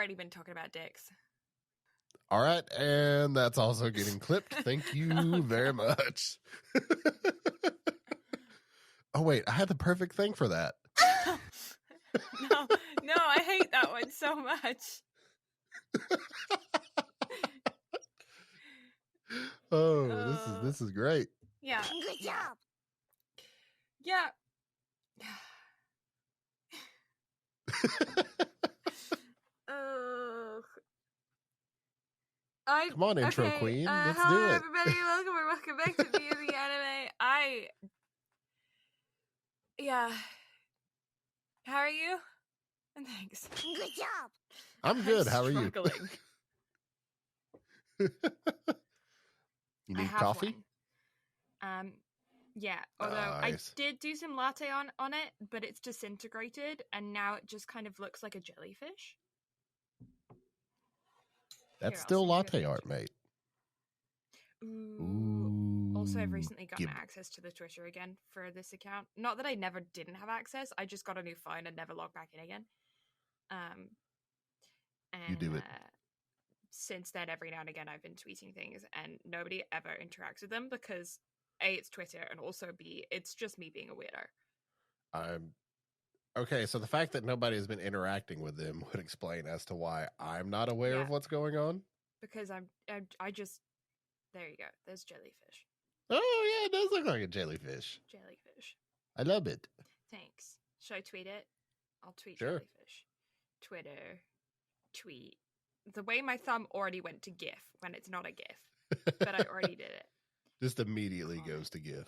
already been talking about dicks. All right, and that's also getting clipped. Thank you very much. Oh, wait, I had the perfect thing for that. No, I hate that one so much. This is great. Yeah. Good job. Yeah. Come on, intro queen. Let's do hello, it. everybody. Welcome back to BnB Anime. Yeah. How are you? And thanks. Good job. I'm good. How are you? Struggling. You I need have coffee? one. Yeah. Although Nice. I did do some latte on it, but it's disintegrated, and now it just kind of looks like a jellyfish. That's Here, I'll still send you a latte picture. art, mate. Ooh. Also, I've recently gotten Gib- access to the Twitter again for this account. Not that I never didn't have access. I just got a new phone and never logged back in again. And, You do it. Since then, every now and again, I've been tweeting things, and nobody ever interacts with them because A, it's Twitter, and also B, it's just me being a weirdo. Okay, so the fact that nobody has been interacting with them would explain as to why I'm not aware Yeah. of what's going on. Because I just, there you go. There's jellyfish. Oh, yeah, it does look like a jellyfish. Jellyfish. I love it. Thanks. Should I tweet it? I'll tweet Sure. jellyfish. Twitter. Tweet. The way my thumb already went to GIF when it's not a GIF, but I already did it. Just immediately Comment. goes to GIF.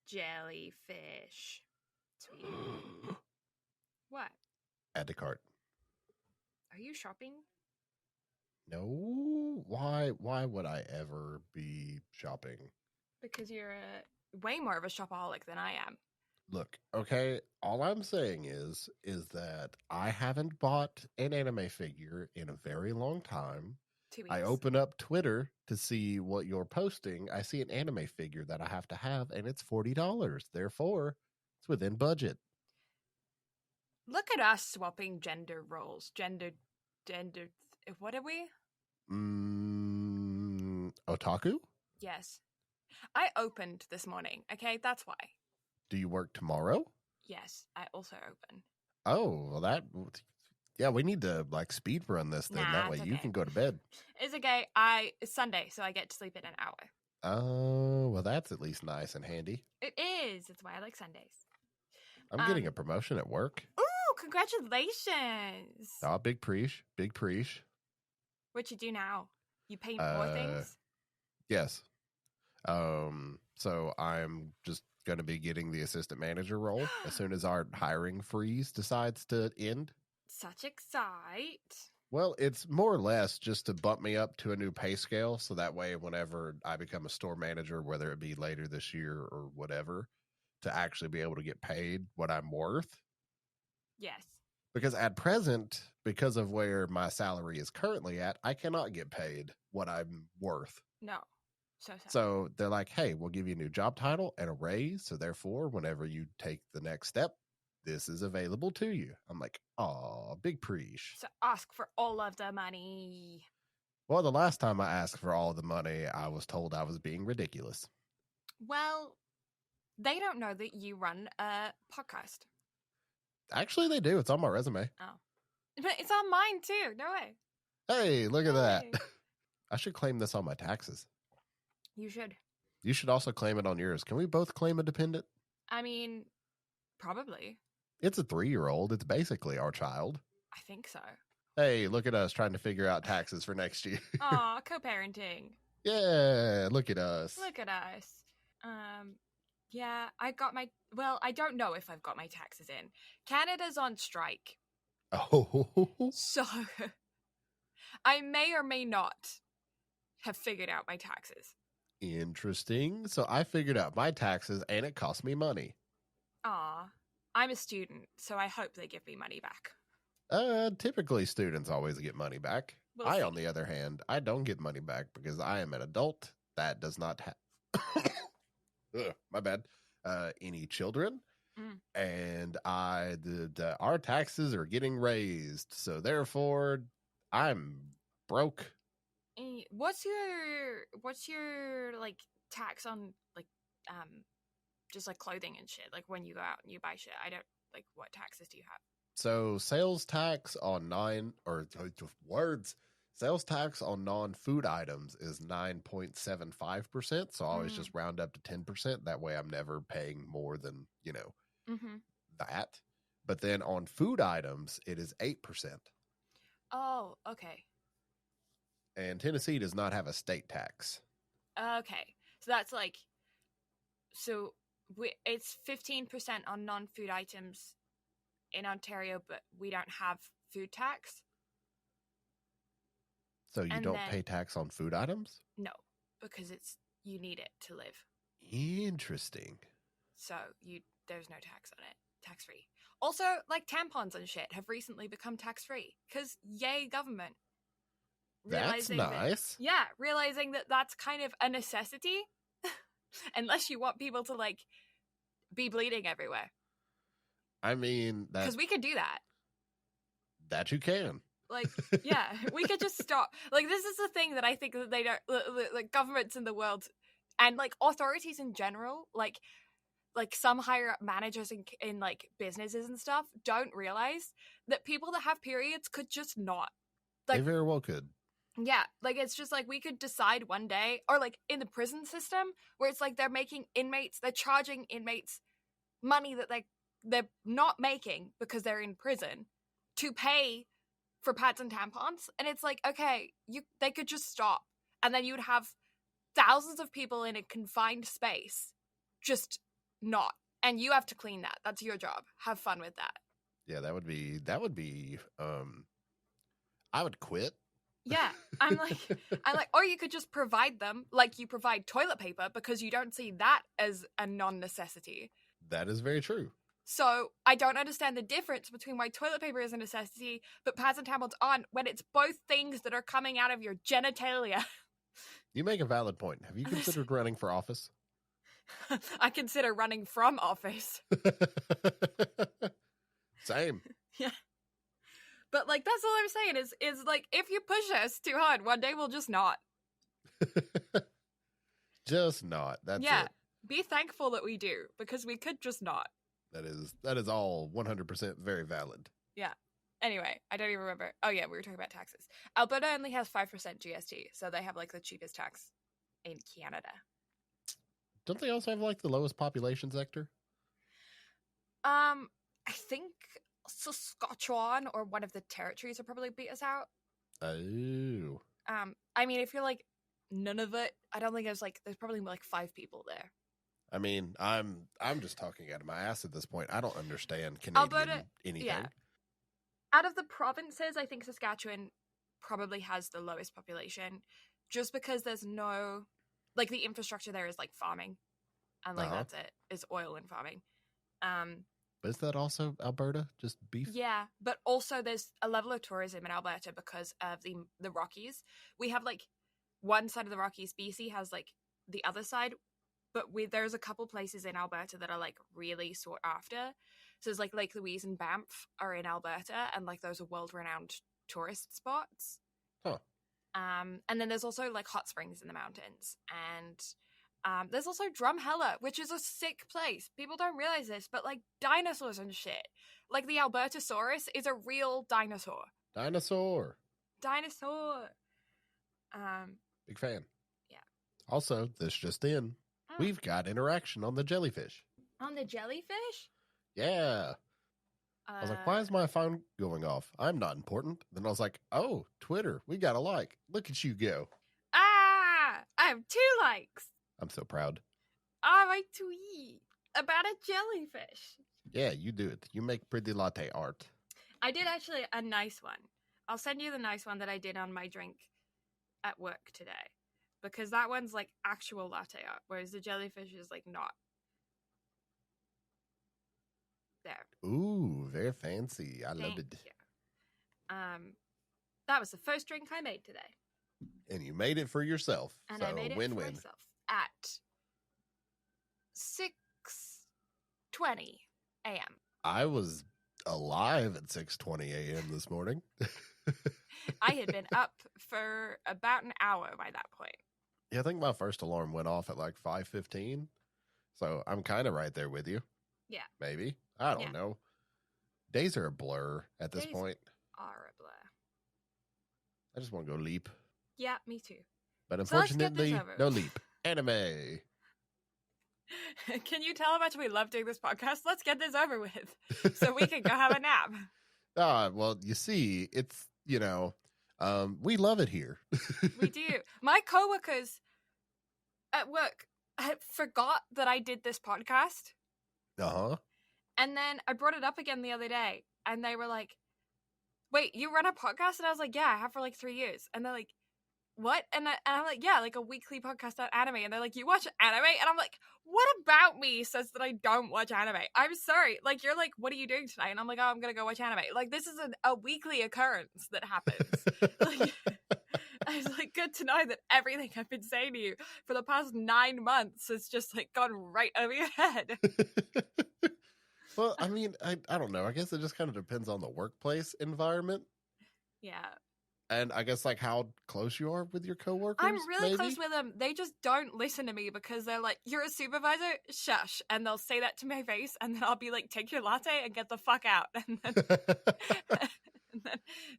Jellyfish. Tweet. What? Add to cart. Are you shopping? No, why would I ever be shopping? Because you're way more of a shopaholic than I am. Look, okay, all I'm saying is that I haven't bought an anime figure in a very long time. 2 weeks. I open up Twitter to see what you're posting. I see an anime figure that I have to have, and it's $40. Therefore, it's within budget. Look at us swapping gender roles. What are we? Otaku? Yes. I opened this morning, okay? That's why. Do you work tomorrow? Yes, I also open. Oh, well yeah, we need to speed run this then. Nah, That way it's you okay. can go to bed. It's okay. It's Sunday, so I get to sleep in an hour. Oh, well, that's at least nice and handy. It is. That's why I like Sundays. I'm getting a promotion at work. Ooh, congratulations. Oh, big preach. What you do now? You paint more things? Yes. So I'm just going to be getting the assistant manager role as soon as our hiring freeze decides to end. Such excite. Well, it's more or less just to bump me up to a new pay scale. So that way, whenever I become a store manager, whether it be later this year or whatever, to actually be able to get paid what I'm worth. Yes. Because at present, because of where my salary is currently at, I cannot get paid what I'm worth. No. So sad. So they're like, hey, we'll give you a new job title and a raise. So therefore, whenever you take the next step, this is available to you. I'm like, oh, big preach. So ask for all of the money. Well, the last time I asked for all the money, I was told I was being ridiculous. Well, they don't know that you run a podcast. Actually, they do. It's on my resume. Oh. But it's on mine too. No way. Hey, look at that. Hey. I should claim this on my taxes. You should. You should also claim it on yours. Can we both claim a dependent? I mean, probably. It's a 3-year-old. It's basically our child. I think so. Hey, look at us trying to figure out taxes for next year. Aw, co-parenting. Yeah, look at us. Look at us. Yeah, I don't know if I've got my taxes in. Canada's on strike. Oh. So, I may or may not have figured out my taxes. Interesting. So I figured out my taxes and it cost me money. Aw, I'm a student, so I hope they give me money back. Typically students always get money back. We'll see. On the other hand, I don't get money back because I am an adult that does not have, my bad, any children. And our taxes are getting raised. So therefore, I'm broke. What's your like tax on like just like clothing and shit? Like when you go out and you buy shit, I don't like what taxes do you have? So sales tax on sales tax on non-food items is 9.75%. So I always just round up to 10%. That way I'm never paying more than, that. But then on food items, it is 8%. Oh, okay. And Tennessee does not have a state tax. Okay. So that's like, it's 15% on non-food items in Ontario, but we don't have food tax. So you don't pay tax on food items? No, because you need it to live. Interesting. So there's no tax on it. Tax-free. Also, like tampons and shit have recently become tax-free. Because yay, government. That's nice. Realizing that that's kind of a necessity. Unless you want people to, like, be bleeding everywhere. I mean, because we could do that. That you can. Like, yeah, we could just stop. Like, this is the thing that I think that they don't, like, governments in the world and, like, authorities in general, like some higher up managers in like businesses and stuff don't realize that people that have periods could just not. Like, they very well could. Yeah, like it's just like we could decide one day, or like in the prison system where it's like they're charging inmates money that they're not making because they're in prison to pay for pads and tampons, and it's like, okay, they could just stop, and then you'd have thousands of people in a confined space just not, and you have to clean that. That's your job. Have fun with that. Yeah, that would be I would quit. Yeah, I'm like, or you could just provide them like you provide toilet paper, because you don't see that as a non-necessity. That is very true. So I don't understand the difference between why toilet paper is a necessity, but pads and tampons aren't, when it's both things that are coming out of your genitalia. You make a valid point. Have you considered running for office? I consider running from office. Same. Yeah. But, like, that's all I'm saying is like, if you push us too hard, one day we'll just not. Just not. That's it. Be thankful that we do, because we could just not. That is all 100% very valid. Yeah. Anyway, I don't even remember. Oh, yeah, we were talking about taxes. Alberta only has 5% GST, so they have, like, the cheapest tax in Canada. Don't they also have, like, the lowest population sector? I think Saskatchewan or one of the territories will probably beat us out. Oh. I mean, if you're like Nunavut, I don't think there's probably like 5 people there. I mean, I'm just talking out of my ass at this point. I don't understand Canadian anything. Yeah. Out of the provinces, I think Saskatchewan probably has the lowest population, just because there's no, like, the infrastructure there is like farming, and like that's it, is oil and farming. But is that also Alberta? Just beef? Yeah, but also there's a level of tourism in Alberta because of the Rockies. We have, like, one side of the Rockies. BC has, like, the other side. But there's a couple places in Alberta that are, like, really sought after. So there's, like, Lake Louise and Banff are in Alberta. And, like, those are world-renowned tourist spots. Huh. And then there's also, like, hot springs in the mountains. And there's also Drumheller, which is a sick place. People don't realize this, but, like, dinosaurs and shit. Like, the Albertosaurus is a real dinosaur. Dinosaur. Big fan. Yeah. Also, this just in, we've got interaction on the jellyfish. On the jellyfish? Yeah. I was like, why is my phone going off? I'm not important. Then I was like, oh, Twitter, we got a like. Look at you go. I have 2 likes. I'm so proud. I like to eat about a jellyfish. Yeah, you do it. You make pretty latte art. I did actually a nice one. I'll send you the nice one that I did on my drink at work today. Because that one's like actual latte art, whereas the jellyfish is like not. There. Ooh, very fancy. I love it. That was the first drink I made today. And you made it for yourself. And so I made it win-win. for myself at 6:20 a.m. I was alive at 6:20 a.m. this morning. I had been up for about an hour by that point. Yeah, I think my first alarm went off at like 5:15. So I'm kind of right there with you. Yeah. Maybe. I don't know. Days are a blur at this point. Are a blur. I just want to go leap. Yeah, me too. But unfortunately, no leap. Anime. Can you tell how much we love doing this podcast? Let's get this over with so we can go have a nap. Well, you see, it's, we love it here. We do. My coworkers at work forgot that I did this podcast. Uh-huh. And then I brought it up again the other day, and they were like, wait, you run a podcast? And I was like, yeah, I have for like 3 years. And they're like, what? And I'm like, yeah, like a weekly podcast on anime. And they're like, you watch anime? And I'm like, what about me says that I don't watch anime? I'm sorry. Like, you're like, what are you doing tonight? And I'm like, oh, I'm going to go watch anime. Like, this is a weekly occurrence that happens. Like, I was like, good to know that everything I've been saying to you for the past 9 months has just like gone right over your head. Well, I mean, I don't know. I guess it just kind of depends on the workplace environment. Yeah. And I guess like how close you are with your coworkers. I'm really close with them. They just don't listen to me because they're like, you're a supervisor? Shush. And they'll say that to my face, and then I'll be like, take your latte and get the fuck out. And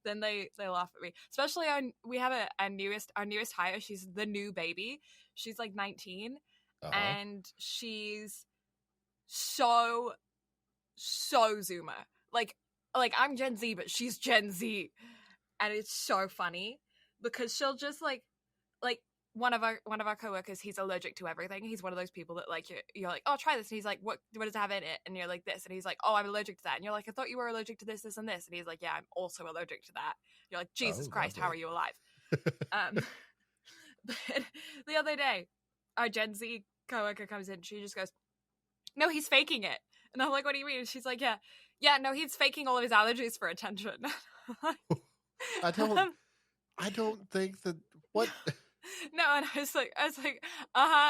then they laugh at me. Especially we have our newest hire. She's the new baby. She's like 19. And she's so Zoomer. Like I'm Gen Z, but she's Gen Z. And it's so funny because she'll just like one of our coworkers, he's allergic to everything. He's one of those people that like you're like, oh, try this, and he's like, what does it have in it? And you're like, this, and he's like, oh, I'm allergic to that. And you're like, I thought you were allergic to this, this, and this. And he's like, yeah, I'm also allergic to that. You're like, Jesus Christ, how are you alive? But the other day, our Gen Z coworker comes in. She just goes, no, he's faking it. And I'm like, what do you mean? And she's like, yeah, no, he's faking all of his allergies for attention. I don't think that what. No, and I was like,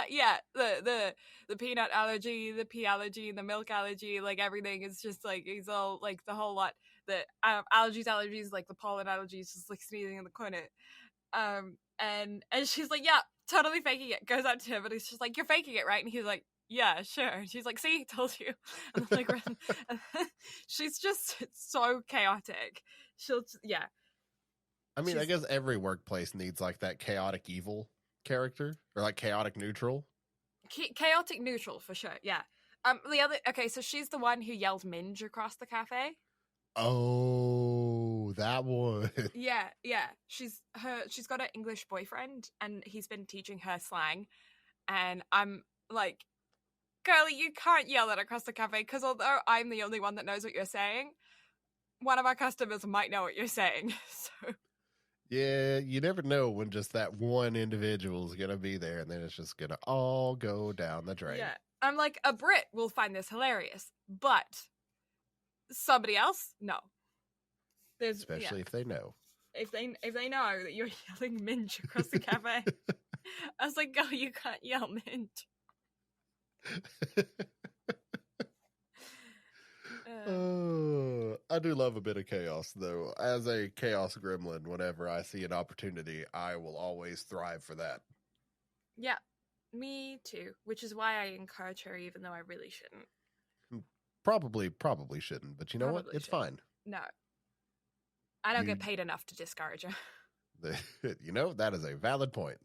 yeah, the peanut allergy, the pea allergy, the milk allergy, like everything is just like he's all like the whole lot. The allergies, like the pollen allergies, just like sneezing in the corner. And she's like, yeah, totally faking it. Goes out to him, and he's just like, you're faking it, right? And he's like, yeah, sure. And she's like, see, told you. And I'm like, she's just so chaotic. Yeah. I mean, I guess every workplace needs like that chaotic evil character or like chaotic neutral. Chaotic neutral for sure. Yeah. So she's the one who yelled minge across the cafe. Oh, that one. Yeah. She's got an English boyfriend, and he's been teaching her slang. And I'm like, girlie, you can't yell that across the cafe, because although I'm the only one that knows what you're saying, one of our customers might know what you're saying. So. Yeah, you never know when just that one individual is going to be there, and then it's just going to all go down the drain. Yeah. I'm like, a Brit will find this hilarious, but somebody else? No. Especially if they know. If they know that you're yelling minge across the cafe. I was like, girl, you can't yell minge. I do love a bit of chaos, though. As a chaos gremlin, whenever I see an opportunity, I will always thrive for that. Yeah, me too. Which is why I encourage her, even though I really shouldn't. Probably shouldn't, but you know what? It's fine. No. I don't get paid enough to discourage her. That is a valid point.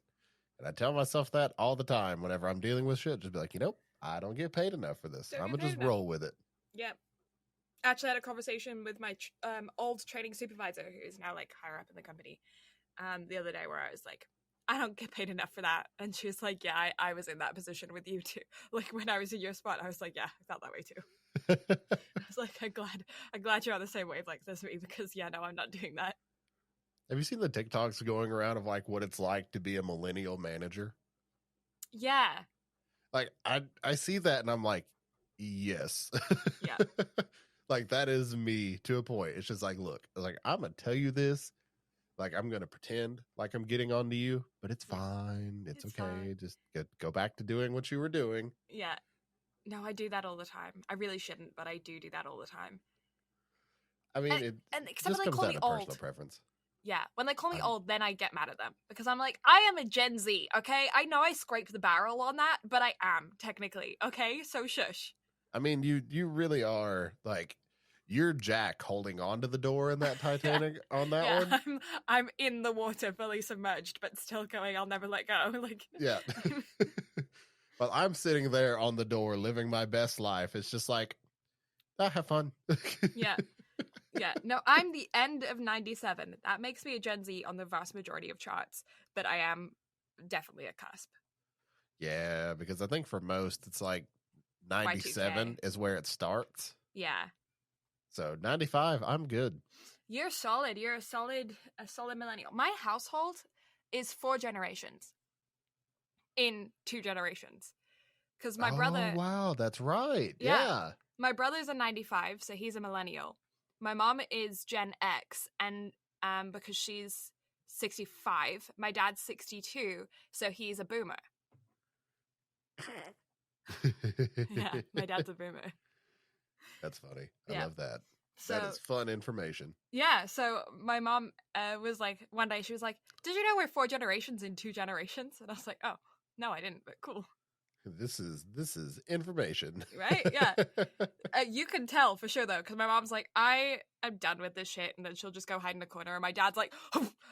And I tell myself that all the time whenever I'm dealing with shit. Just be like, I don't get paid enough for this. I'm going to just roll with it. Yep. Actually, I had a conversation with my old training supervisor, who is now like higher up in the company, the other day, where I was like, I don't get paid enough for that. And she was like, yeah, I was in that position with you too. Like when I was in your spot, I was like, yeah, I felt that way too. I was like, I'm glad you're on the same wavelength as me, because no, I'm not doing that. Have you seen the TikToks going around of like what it's like to be a millennial manager? Yeah. Like I see that and I'm like, yes. Yeah. Like that is me to a point. It's just like, look, like I'm gonna tell you this. Like I'm gonna pretend like I'm getting onto you, but it's fine. It's okay. Fine. Just go back to doing what you were doing. Yeah. No, I do that all the time. I really shouldn't, but I do that all the time. I mean, it just comes down to personal preference. Yeah, when they call me old, then I get mad at them because I'm like, I am a Gen Z, okay? I know I scraped the barrel on that, but I am technically, okay? So shush. I mean, you really are like you're Jack holding on to the door in that Titanic on that one. I'm in the water, fully submerged, but still going. I'll never let go. Like, yeah. Well, I'm sitting there on the door, living my best life. It's just like, have fun. yeah. Yeah, no, I'm the end of 97. That makes me a Gen Z on the vast majority of charts, but I am definitely a cusp. Yeah, because I think for most, it's like 97 is where it starts. Yeah. So 95, I'm good. You're solid. You're a solid millennial. My household is 4 generations in 2 generations. Because my brother... Oh, wow, that's right. Yeah. My brother's a 95, so he's a millennial. My mom is Gen X, and because she's 65, my dad's 62, so he's a boomer. Yeah, my dad's a boomer. That's funny. I love that. So, that is fun information. Yeah, so my mom was like, one day she was like, did you know we're 4 generations in 2 generations? And I was like, oh, no, I didn't, but cool. This is information. Right? Yeah. You can tell for sure, though, because my mom's like, I am done with this shit. And then she'll just go hide in a corner. And my dad's like,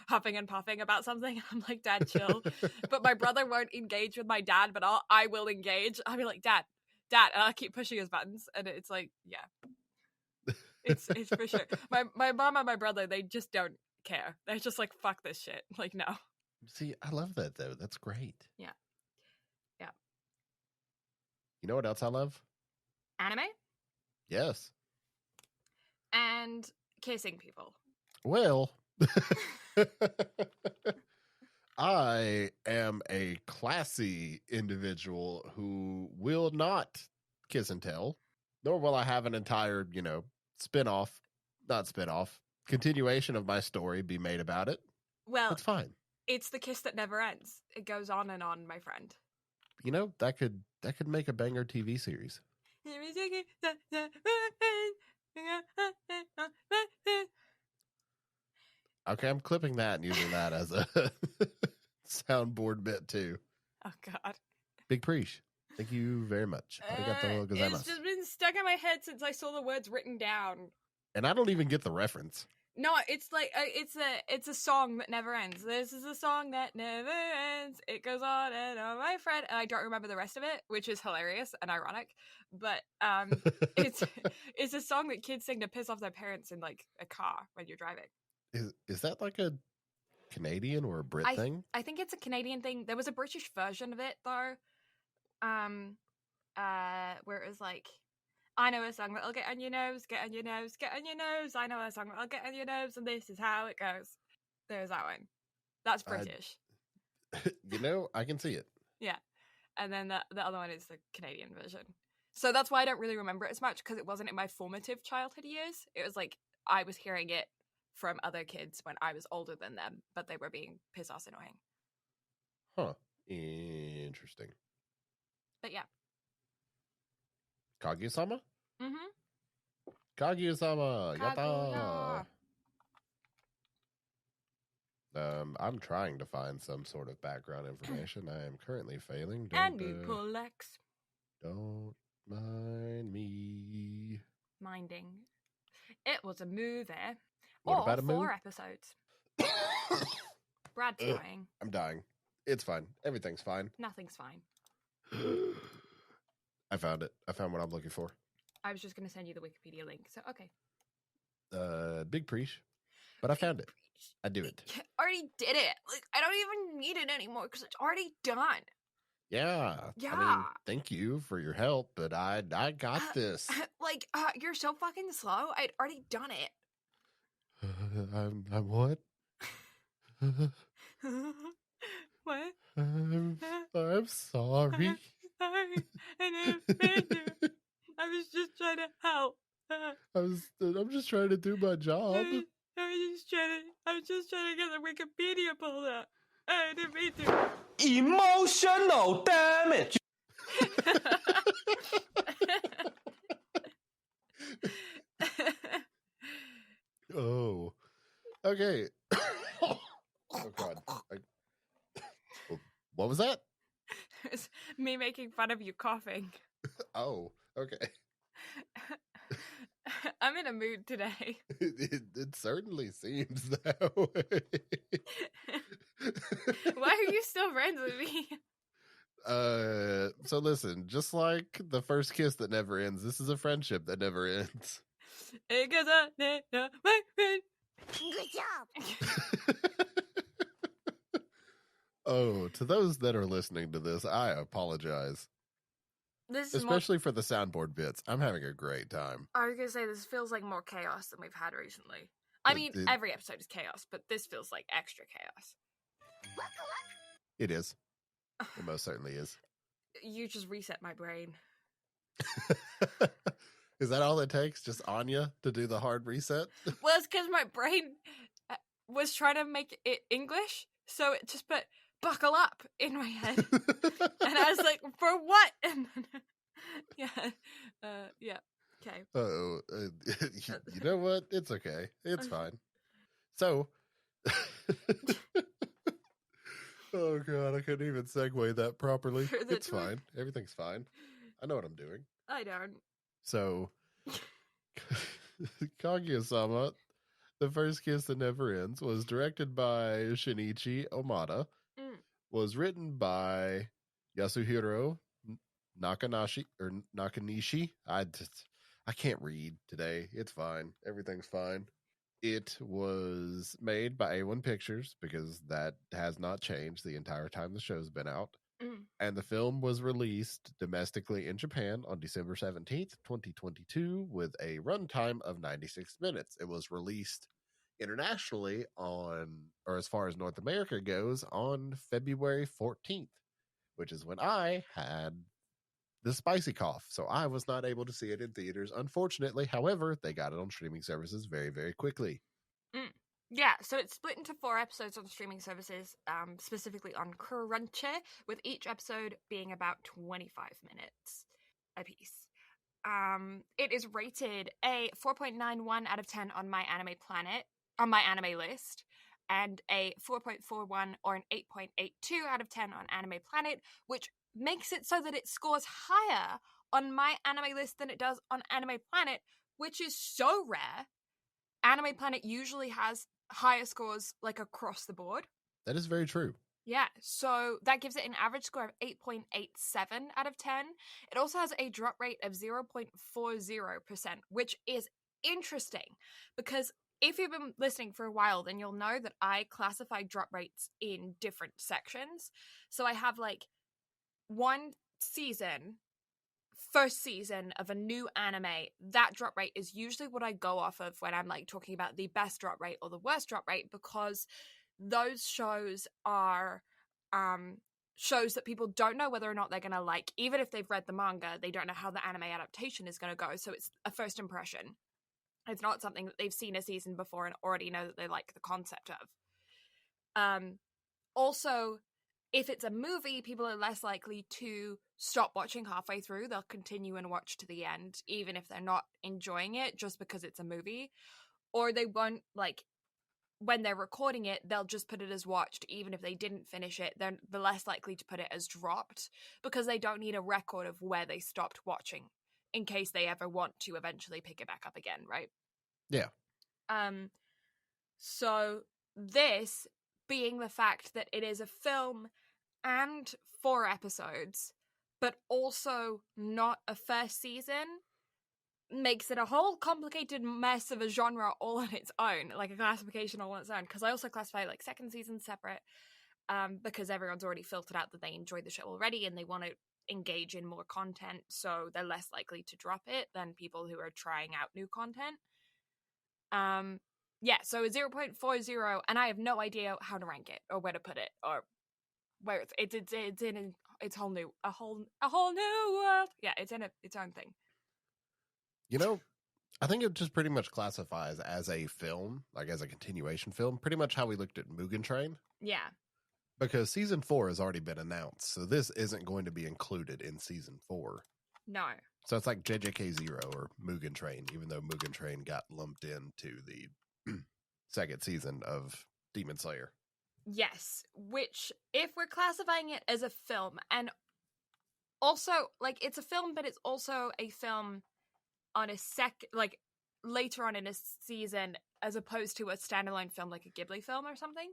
huffing and puffing about something. I'm like, Dad, chill. But my brother won't engage with my dad, but I will engage. I'll be like, Dad. And I'll keep pushing his buttons. And it's like, yeah. It's for sure. My mom and my brother, they just don't care. They're just like, fuck this shit. Like, no. See, I love that, though. That's great. Yeah. You know what else I love? Anime? Yes. And kissing people. Well, I am a classy individual who will not kiss and tell, nor will I have an entire, continuation of my story be made about it. Well, it's fine. It's the kiss that never ends. It goes on and on, my friend. That could make a banger TV series. Okay, I'm clipping that and using that as a soundboard bit too. Oh God. Big preach. Thank you very much. It's just been stuck in my head since I saw the words written down. And I don't even get the reference. No, it's like it's a song that never ends. This is a song that never ends. It goes on and on, my friend. And I don't remember the rest of it, which is hilarious and ironic. But it's a song that kids sing to piss off their parents in like a car when you're driving. Is that like a Canadian or a Brit thing? I think it's a Canadian thing. There was a British version of it though, where it was like, I know a song that'll get on your nose, get on your nose, get on your nose. I know a song that'll get on your nose, and this is how it goes. There's that one. That's British. I can see it. Yeah. And then the other one is the Canadian version. So that's why I don't really remember it as much, because it wasn't in my formative childhood years. It was like I was hearing it from other kids when I was older than them, but they were being piss-ass annoying. Huh. Interesting. But yeah. Kaguya-Sama? Mm-hmm. Kaguya-Sama! Yatta! I'm trying to find some sort of background information. I am currently failing. Don't mind me. Minding. It was a movie. What about a 4 episodes. Brad's dying. I'm dying. It's fine. Everything's fine. Nothing's fine. I found it. I found what I'm looking for. I was just going to send you the Wikipedia link, so okay. Big preach. But I found it. I do it. I already did it. Like, I don't even need it anymore because it's already done. Yeah. Yeah. I mean, thank you for your help, but I got this. You're so fucking slow. I'd already done it. I'm what? What? I'm sorry. Sorry. I was just trying to help. I'm just trying to do my job. I was just trying to get the Wikipedia pulled up. I didn't mean to. Emotional damage. Oh. Okay. What was that? It's me making fun of you coughing. Oh, okay. I'm in a mood today. It certainly seems that way. Why are you still friends with me? So listen, just like the first kiss that never ends, this is a friendship that never ends. Good job. Oh, to those that are listening to this, I apologize. This is Especially for the soundboard bits. I'm having a great time. I was gonna say this feels like more chaos than we've had recently. I mean, every episode is chaos, but this feels like extra chaos. It is. It most certainly is. You just reset my brain. Is that all it takes? Just Anya to do the hard reset? Well, it's because my brain was trying to make it English, so it just put "buckle up" in my head, and I was like, "For what?" And then, yeah, okay. Oh, you know what? It's okay. It's fine. So, oh god, I couldn't even segue that properly. It's fine. Everything's fine. I know what I'm doing. I don't. So, Kaguya-Sama, The First Kiss That Never Ends, was directed by Shinichi Omada, was written by Yasuhiro Nakanishi. I can't read today. It's fine. Everything's fine. It was made by A1 Pictures because that has not changed the entire time the show's been out. And the film was released domestically in Japan on December 17th, 2022, with a runtime of 96 minutes. It was released internationally or as far as North America goes, on February 14th, which is when I had the spicy cough. So I was not able to see it in theaters, unfortunately. However, they got it on streaming services very, very quickly. Yeah, so it's split into 4 episodes on streaming services, specifically on Crunchy, with each episode being about 25 minutes apiece. It is rated a 4.91 out of 10 on My Anime Planet, on my anime list, and a 4.41 or an 8.82 out of 10 on Anime Planet, which makes it so that it scores higher on My Anime List than it does on Anime Planet, which is so rare. Anime Planet usually has higher scores like across the board. That is very true. Yeah, so that gives it an average score of 8.87 out of 10. It also has a drop rate of 0.40%, which is interesting because if you've been listening for a while, then you'll know that I classify drop rates in different sections. So I have like first season of a new anime, that drop rate is usually what I go off of when I'm like talking about the best drop rate or the worst drop rate, because those shows are shows that people don't know whether or not they're going to like. Even if they've read the manga, they don't know how the anime adaptation is going to go, so it's a first impression. It's not something that they've seen a season before and already know that they like the concept of. Also, if it's a movie, people are less likely to stop watching halfway through. They'll continue and watch to the end, even if they're not enjoying it, just because it's a movie. Or they won't, like, when they're recording it, they'll just put it as watched, even if they didn't finish it. They're less likely to put it as dropped, because they don't need a record of where they stopped watching, in case they ever want to eventually pick it back up again, right? Yeah. So this being the fact that it is a film and 4 episodes, but also not a first season, makes it a whole complicated mess of a genre all on its own, like a classification all on its own, because I also classify like second season separate, because everyone's already filtered out that they enjoyed the show already and they want to engage in more content, so they're less likely to drop it than people who are trying out new content. Yeah, so a 0.40, and I have no idea how to rank it or where to put it or where it's in its whole new world. Yeah, it's in its own thing. You know, I think it just pretty much classifies as a film, like as a continuation film, pretty much how we looked at Mugen Train. Yeah. Because season 4 has already been announced, so this isn't going to be included in season 4. No. So it's like JJK0 or Mugen Train, even though Mugen Train got lumped into the second season of Demon Slayer. Yes, which, if we're classifying it as a film, and also, like, it's a film, but it's also a film on a later on in a season, as opposed to a standalone film like a Ghibli film or something.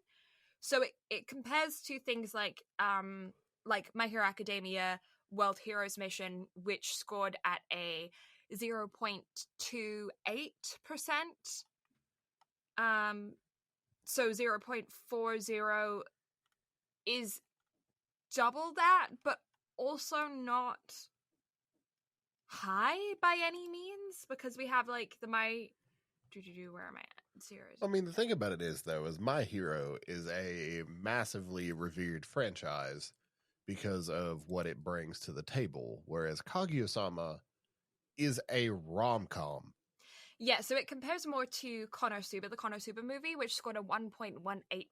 So it compares to things like My Hero Academia, World Heroes Mission, which scored at a 0.28%. So 0.40 is double that, but also not high by any means, because we have like the where am I at? Zeros. I mean, the thing about it is, though, is My Hero is a massively revered franchise because of what it brings to the table, whereas Kaguya-Sama is a rom-com. Yeah, so it compares more to Konosuba, the Konosuba movie, which scored a 1.18%.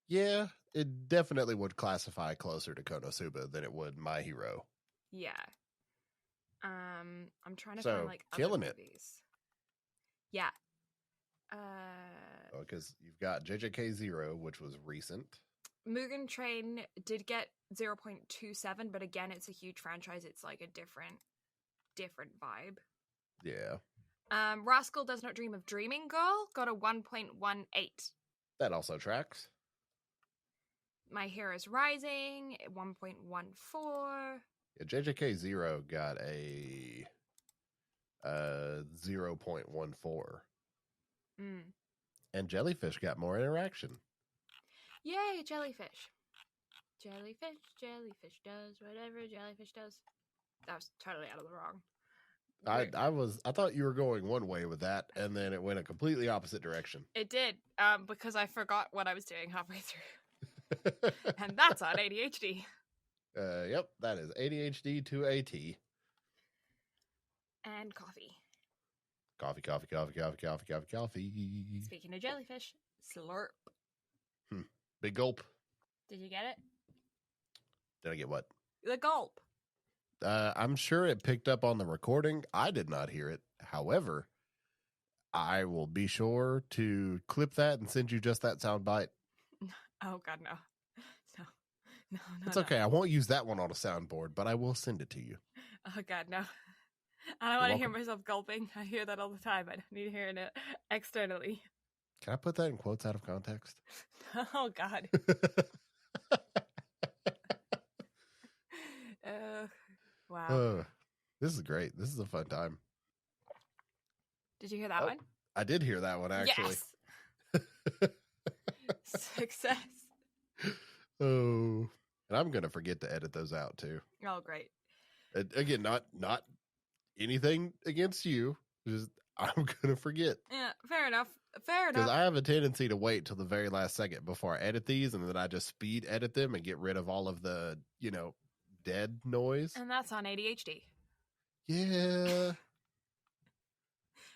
Yeah, it definitely would classify closer to Konosuba than it would My Hero. Yeah. I'm trying to So, find like killing other it. movies. Yeah. Because you've got JJK Zero, which was recent. Mugen Train did get 0.27, but again, it's a huge franchise. It's like a different vibe. Yeah. Rascal Does Not Dream of Dreaming Girl got a 1.18. That also tracks. My Hero's Rising, 1.14. Yeah, JJK Zero got a 0.14. And Jellyfish got more interaction. Yay, Jellyfish. Jellyfish does whatever Jellyfish does. That was totally out of the wrong. I thought you were going one way with that, and then it went a completely opposite direction. It did, because I forgot what I was doing halfway through. And that's on ADHD. Yep, that is ADHD to AT. And coffee. Coffee. Speaking of jellyfish, slurp. Big gulp. Did you get it? Did I get what? The gulp. I'm sure it picked up on the recording. I did not hear it. However, I will be sure to clip that and send you just that sound bite. Oh, God, no. No. It's okay. I won't use that one on a soundboard, but I will send it to you. Oh, God, no. I don't want to hear myself gulping. I hear that all the time. I don't need hearing it externally. Can I put that in quotes out of context? Oh, God. Wow. This is great. This is a fun time. Did you hear that one? I did hear that one, actually. Yes. Success. Oh, and I'm going to forget to edit those out, too. Oh, great. Again, not anything against you. Just I'm going to forget. Yeah, fair enough. Because I have a tendency to wait till the very last second before I edit these, and then I just speed edit them and get rid of all of the, dead noise. And that's on ADHD. Yeah.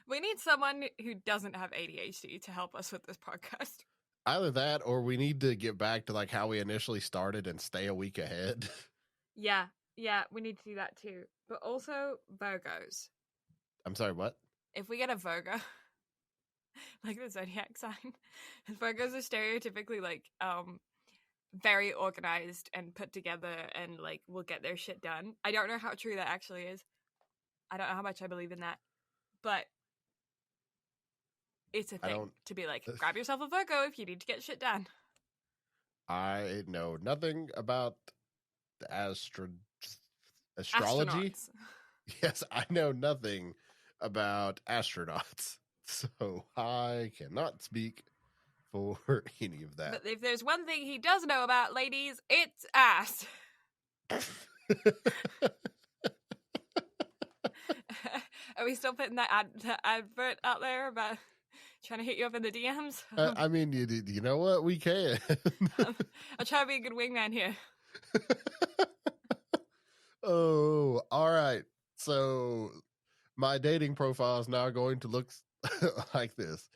We need someone who doesn't have ADHD to help us with this podcast. Either that, or we need to get back to like how we initially started and stay a week ahead. Yeah, we need to do that too. But also Virgos. I'm sorry, what? If we get a Virgo, like the zodiac sign, Virgos are stereotypically like very organized and put together and like will get their shit done. I don't know how true that actually is. I don't know how much I believe in that. But it's a thing to be like, grab yourself a Virgo if you need to get shit done. I know nothing about the astrology. Astronauts. Yes, I know nothing about astronauts. So I cannot speak for any of that. But if there's one thing he does know about, ladies, it's ass. Are we still putting that advert out there about trying to hit you up in the DMs? I mean, you know what? We can. I'll try to be a good wingman here. Oh, all right. So my dating profile is now going to look like this.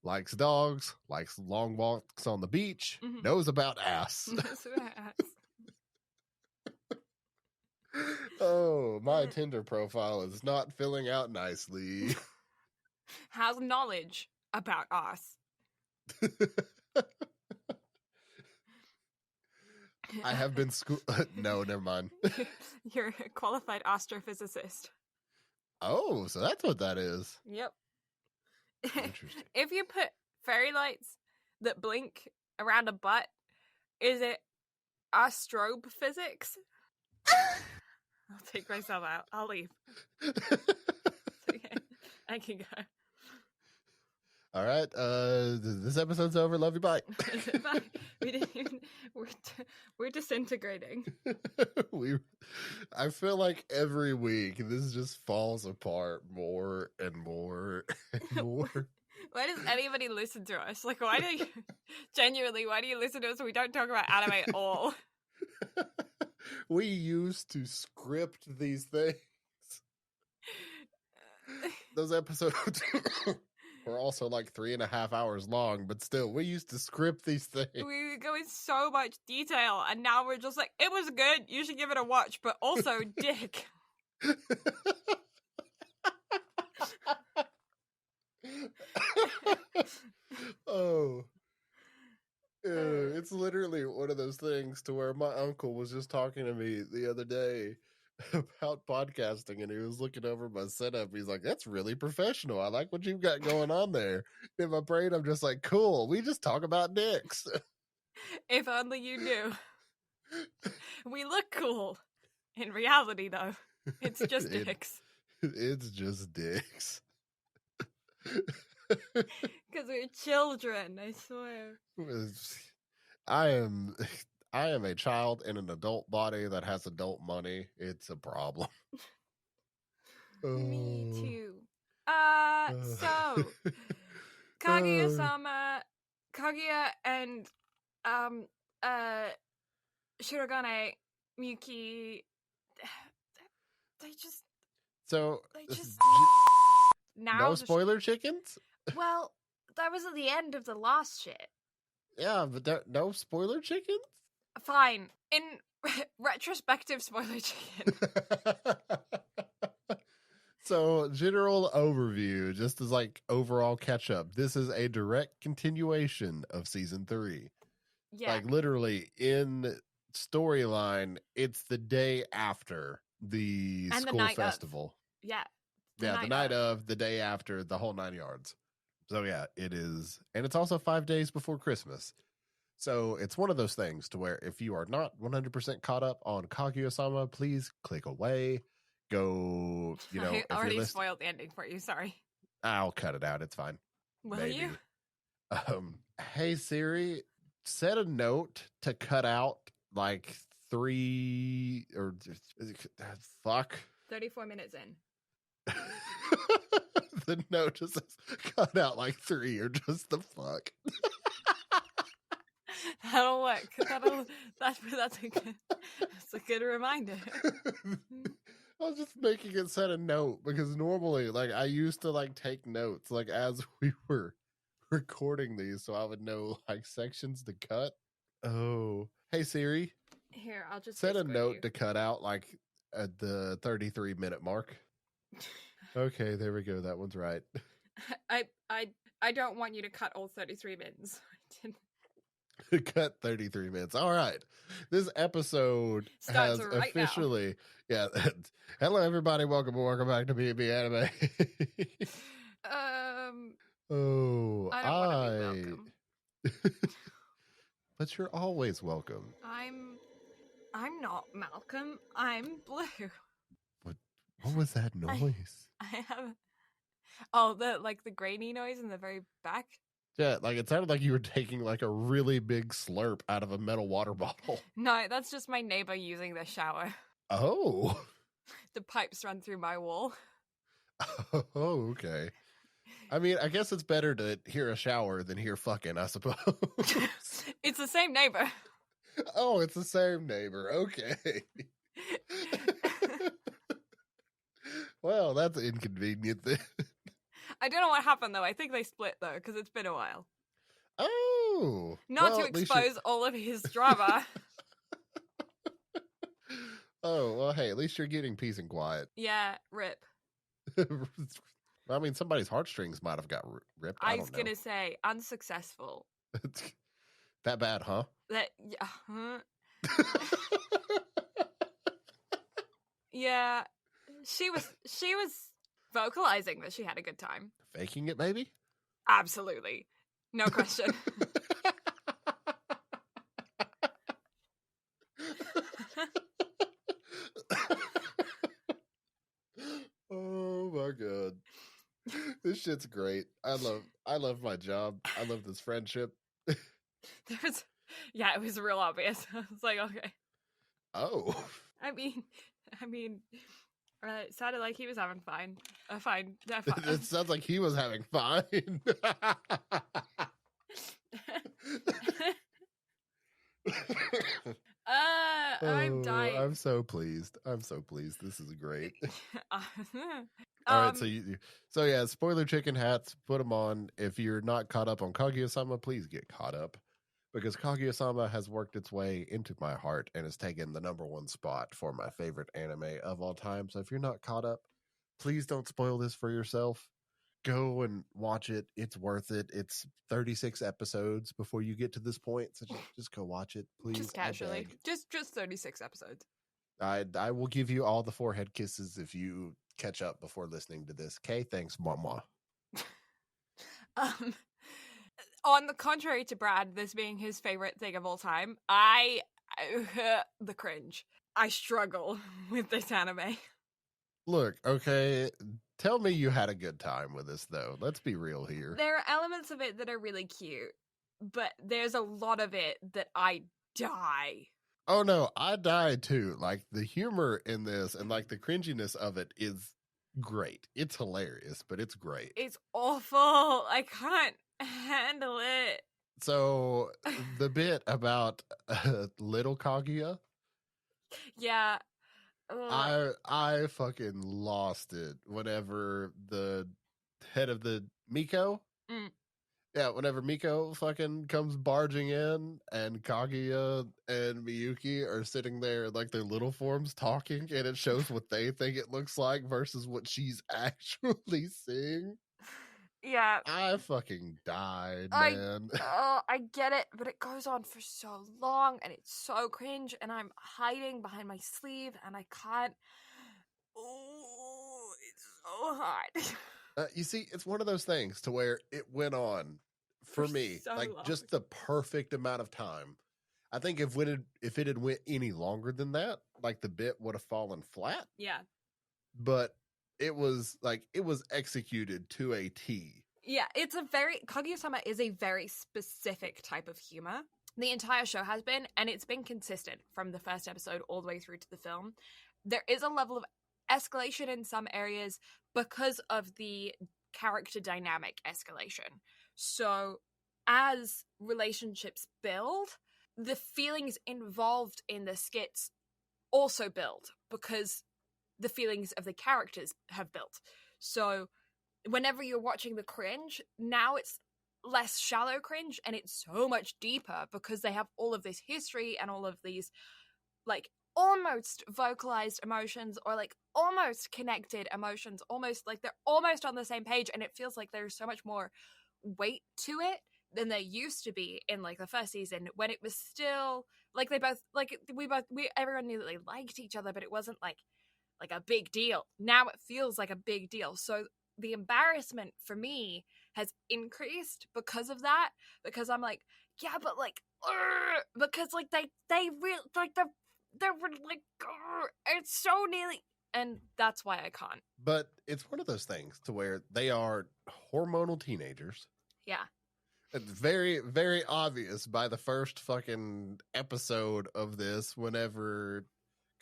Likes dogs, likes long walks on the beach, knows about ass. Oh, my Tinder profile is not filling out nicely. Has knowledge about us. I have been no, never mind. You're a qualified astrophysicist. Oh, so that's what that is. Yep. Interesting. If you put fairy lights that blink around a butt, is it astrobe physics? I'll take myself out. I'll leave. Okay. I can go. All right. This episode's over. Love you. Bye. Bye. We didn't even, we're disintegrating. I feel like every week this just falls apart more and more and more. Why does anybody listen to us? Like, why do you listen to us when we don't talk about anime at all? We used to script these things. Those episodes were also like 3.5 hours long, but still, we used to script these things. We go in so much detail, and now we're just like, it was good, you should give it a watch, but also, dick. Oh. It's literally one of those things to where my uncle was just talking to me the other day about podcasting, and he was looking over my setup. He's like, that's really professional. I like what you've got going on there. In my brain, I'm just like, cool. We just talk about dicks. If only you knew. We look cool. In reality, though, it's just dicks. It's just dicks. Because we're children, I swear. I am a child in an adult body that has adult money. It's a problem. Me too. So Kaguya-Sama, Kaguya and Shirogane Miyuki, they just now no spoiler chickens? Well, that was at the end of the last shit. Yeah, but no spoiler chickens? Fine. In retrospective spoiler chicken. So, general overview, just as like overall catch up. This is a direct continuation of season 3. Yeah. Like literally in storyline, it's the day after the And the school night festival. Yeah. The night of, the day after, the whole 9 yards. So yeah, it is. And it's also 5 days before Christmas. So it's one of those things to where if you are not 100% caught up on Kaguya-Sama, please click away. Go, I already spoiled the ending for you. Sorry. I'll cut it out. It's fine. Will Maybe. you? Hey Siri, set a note to cut out like 3 or fuck. 34 minutes in. The note just says cut out like 3 or just the fuck. That'll work. That's a good reminder. I was just making it set a note because normally, like, I used to like take notes like as we were recording these, so I would know like sections to cut. Oh, hey Siri, here I'll just set a note to cut out like at the 33-minute mark. Okay, there we go. That one's right. I don't want you to cut all 33 minutes. Cut 33 minutes. All right. This episode Starts has right officially now. Yeah. Hello everybody. Welcome back to BnB Anime. Oh, I don't want to be welcome. But you're always welcome. I'm not Malcolm. I'm Blue. What was that noise? I have the grainy noise in the very back. Yeah, like it sounded like you were taking like a really big slurp out of a metal water bottle. No, that's just my neighbor using the shower. Oh. The pipes run through my wall. Oh, okay. I mean, I guess it's better to hear a shower than hear fucking, I suppose. It's the same neighbor. Oh, it's the same neighbor. Okay. Well, that's inconvenient then. I don't know what happened though. I think they split though, because it's been a while. Oh. Not to expose all of his drama. Oh, well, hey, at least you're getting peace and quiet. Yeah, rip. I mean, somebody's heartstrings might have got ripped. I was going to say, unsuccessful. That bad, huh? Yeah, she was vocalizing that she had a good time. Faking it, maybe? Absolutely. No question. Oh my god. This shit's great. I love my job. I love this friendship. It was real obvious. I was like, okay. Oh. I mean, it sounded like he was having fun. Fine. It sounds like he was having fun. I'm dying. I'm so pleased. This is great. All right, so yeah, spoiler chicken hats, put them on. If you're not caught up on Kaguya-Sama, please get caught up, because Kaguya-Sama has worked its way into my heart and has taken the #1 spot for my favorite anime of all time. So if you're not caught up, please don't spoil this for yourself. Go and watch it. It's worth it. It's 36 episodes before you get to this point, so just go watch it, please. Just casually. Just 36 episodes. I will give you all the forehead kisses if you catch up before listening to this. Okay, thanks, mama. On the contrary to Brad, this being his favorite thing of all time, the cringe. I struggle with this anime. Look, okay, tell me you had a good time with this, though. Let's be real here. There are elements of it that are really cute, but there's a lot of it that I die. Oh no, I died too. Like, the humor in this and like the cringiness of it is great. It's hilarious, but it's great. It's awful. I can't handle it. So the bit about little Kaguya, yeah, I fucking lost it whenever the head of the Miko. Yeah, whenever Miko fucking comes barging in and Kaguya and Miyuki are sitting there like their little forms talking, and it shows what they think it looks like versus what she's actually seeing. Yeah. I fucking died, man. I get it, but it goes on for so long and it's so cringe, and I'm hiding behind my sleeve and I can't. Oh, it's so hard. You see, it's one of those things to where it went on for me, so like long. just the perfect amount of time. I think if it had went any longer than that, like the bit would have fallen flat. Yeah. But it was executed to a T. Yeah, Kaguya-Sama is a very specific type of humor. The entire show has been, and it's been consistent from the first episode all the way through to the film. There is a level of escalation in some areas because of the character dynamic escalation. So as relationships build, the feelings involved in the skits also build because the feelings of the characters have built. So whenever you're watching the cringe, now it's less shallow cringe and it's so much deeper because they have all of this history and all of these like almost vocalized emotions or like almost connected emotions, almost like they're almost on the same page, and it feels like there's so much more weight to it than there used to be in like the first season when it was still like everyone knew that they liked each other, but it wasn't like a big deal. Now it feels like a big deal. So the embarrassment for me has increased because of that, because I'm like, yeah, but like because like they really like they were like it's so nearly, and that's why I can't. But it's one of those things to where they are hormonal teenagers. Yeah. It's very, very obvious by the first fucking episode of this whenever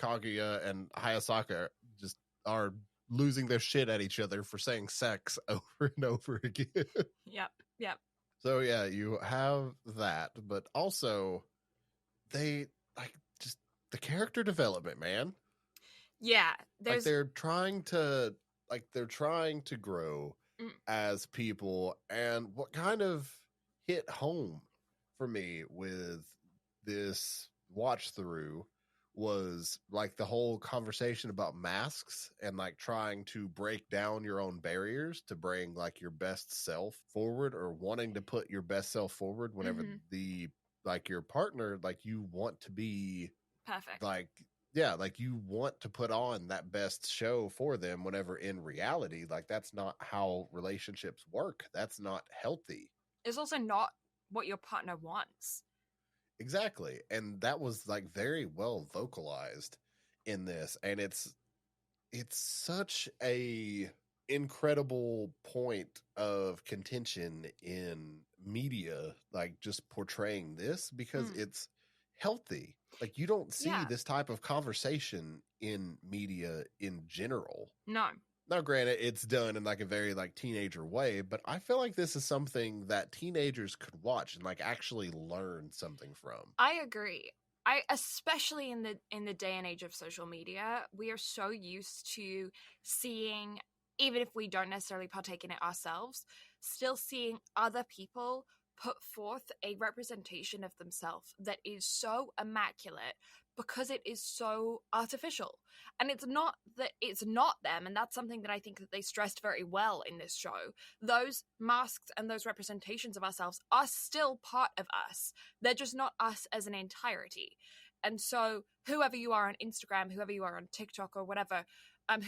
Kaguya and Hayasaka just are losing their shit at each other for saying sex over and over again. Yep. So yeah, you have that, but also they like just the character development, man. Yeah, they're trying to grow as people, and what kind of hit home for me with this watch through was like the whole conversation about masks and like trying to break down your own barriers to bring like your best self forward, or wanting to put your best self forward whenever the like your partner, like you want to be Perfect. like, yeah, like you want to put on that best show for them, whenever in reality, like that's not how relationships work. That's not healthy. It's also not what your partner wants. Exactly. And that was like very well vocalized in this. And it's such a incredible point of contention in media, like just portraying this, because it's healthy. Like you don't see this type of conversation in media in general. No. Now, granted, it's done in like a very like teenager way, but I feel like this is something that teenagers could watch and like actually learn something from. I agree. Especially in the day and age of social media, we are so used to seeing, even if we don't necessarily partake in it ourselves, still seeing other people put forth a representation of themselves that is so immaculate because it is so artificial. And it's not that it's not them, and that's something that I think that they stressed very well in this show. Those masks and those representations of ourselves are still part of us. They're just not us as an entirety. And so whoever you are on Instagram, whoever you are on TikTok or whatever,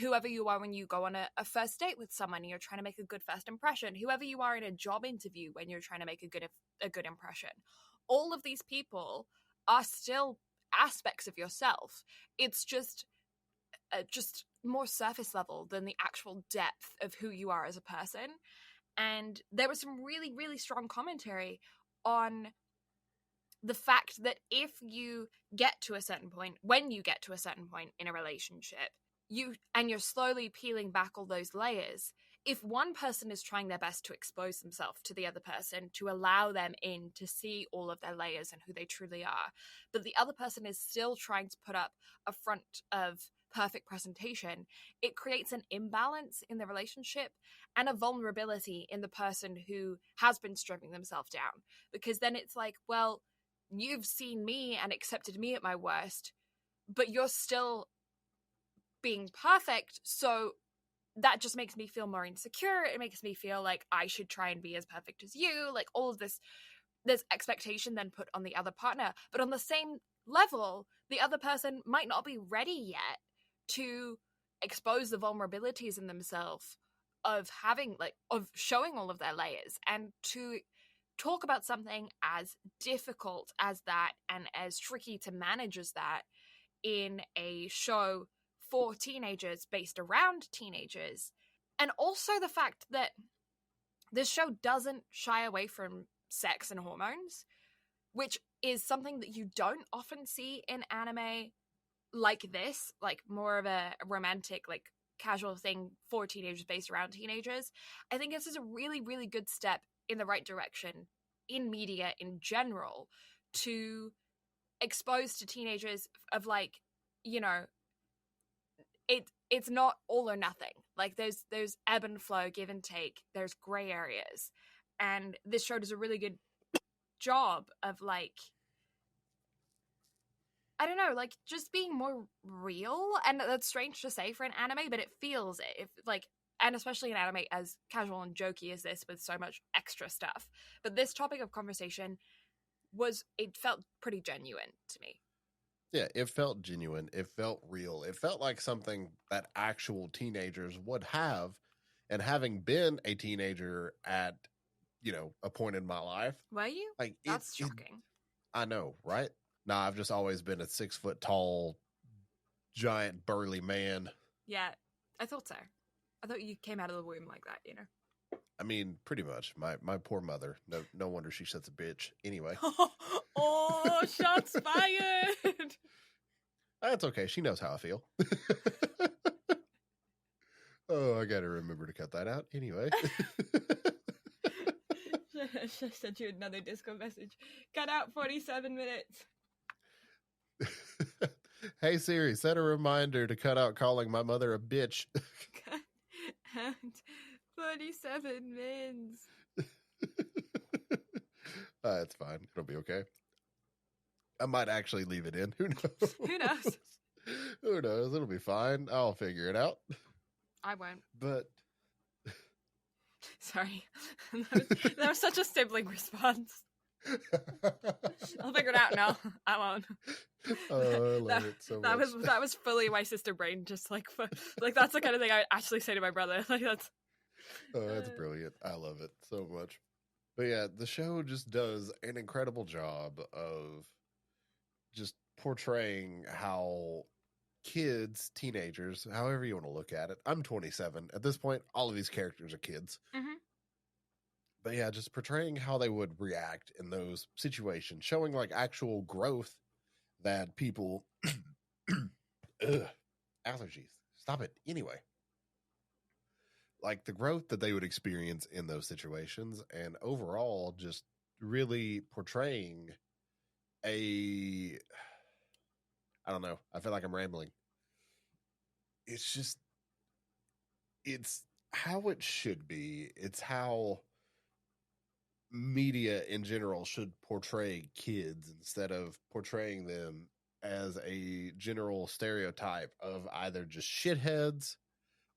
whoever you are when you go on a first date with someone and you're trying to make a good first impression, whoever you are in a job interview when you're trying to make a good impression, all of these people are still aspects of yourself. It's just more surface level than the actual depth of who you are as a person. And there was some really, really strong commentary on the fact that if you get to a certain point, when you get to a certain point in a relationship, you're slowly peeling back all those layers. If one person is trying their best to expose themselves to the other person, to allow them in to see all of their layers and who they truly are, but the other person is still trying to put up a front of perfect presentation, it creates an imbalance in the relationship and a vulnerability in the person who has been stripping themselves down. Because then it's like, well, you've seen me and accepted me at my worst, but you're still being perfect, so that just makes me feel more insecure. It makes me feel like I should try and be as perfect as you. Like all of this, there's expectation then put on the other partner. But on the same level, the other person might not be ready yet to expose the vulnerabilities in themselves of showing all of their layers, and to talk about something as difficult as that and as tricky to manage as that in a show for teenagers, based around teenagers. And also the fact that this show doesn't shy away from sex and hormones, which is something that you don't often see in anime like this, like more of a romantic, like casual thing for teenagers based around teenagers. I think this is a really, really good step in the right direction in media in general, to expose to teenagers of like, you know, it's not all or nothing. Like there's ebb and flow, give and take, there's gray areas. And this show does a really good job of like, I don't know, like just being more real. And that's strange to say for an anime, but it feels it. If like, and especially an anime as casual and jokey as this with so much extra stuff. But this topic of conversation it felt pretty genuine to me. Yeah, it felt genuine. It felt real. It felt like something that actual teenagers would have. And having been a teenager at, a point in my life. Were you? Like That's shocking. I know, right? Nah, I've just always been a 6 foot tall, giant, burly man. Yeah, I thought so. I thought you came out of the womb like that, I mean, pretty much. My poor mother. No wonder she's such a bitch. Anyway. Oh, shots fired! That's okay. She knows how I feel. Oh, I gotta remember to cut that out. Anyway. I sent you another Discord message. Cut out 47 minutes. Hey Siri, set a reminder to cut out calling my mother a bitch. Cut out 47 mins. It's fine. It'll be okay. I might actually leave it in. Who knows? Who knows? Who knows? It'll be fine. I'll figure it out. I won't. But sorry, that was such a sibling response. I'll figure it out now. I won't. Oh, I love it so much. That was fully my sister brain, just like that's the kind of thing I would actually say to my brother. Like that's. Oh, that's brilliant. I love it so much. But yeah, the show just does an incredible job of just portraying how kids, teenagers, however you want to look at it. I'm 27. At this point, all of these characters are kids. Mm-hmm. But yeah, just portraying how they would react in those situations, showing like actual growth that people allergies. Stop it. Anyway. Like the growth that they would experience in those situations, and overall just really portraying I don't know. I feel like I'm rambling. It's how it should be. It's how media in general should portray kids instead of portraying them as a general stereotype of either just shitheads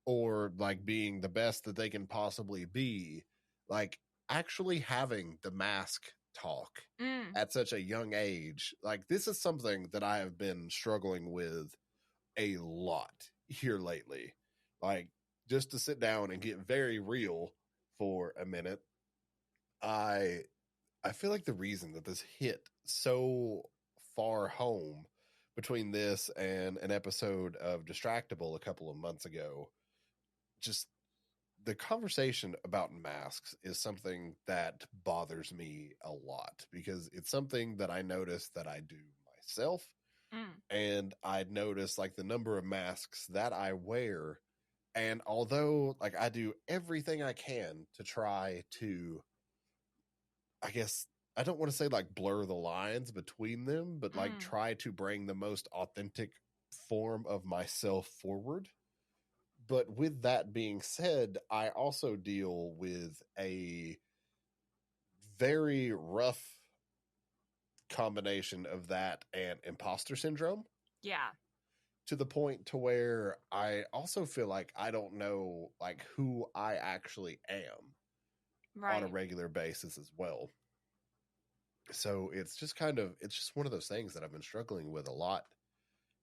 or like being the best that they can possibly be. Like actually having the mask talk at such a young age. Like this is something that I have been struggling with a lot here lately. Like just to sit down and get very real for a minute. I feel like the reason that this hit so far home between this and an episode of Distractable a couple of months ago, just the conversation about masks is something that bothers me a lot because it's something that I notice that I do myself. And I'd notice like the number of masks that I wear. And although like I do everything I can to try to, I guess I don't want to say like blur the lines between them, but like try to bring the most authentic form of myself forward. But with that being said, I also deal with a very rough combination of that and imposter syndrome. Yeah. To the point to where I also feel like I don't know like who I actually am on a regular basis as well. So it's just one of those things that I've been struggling with a lot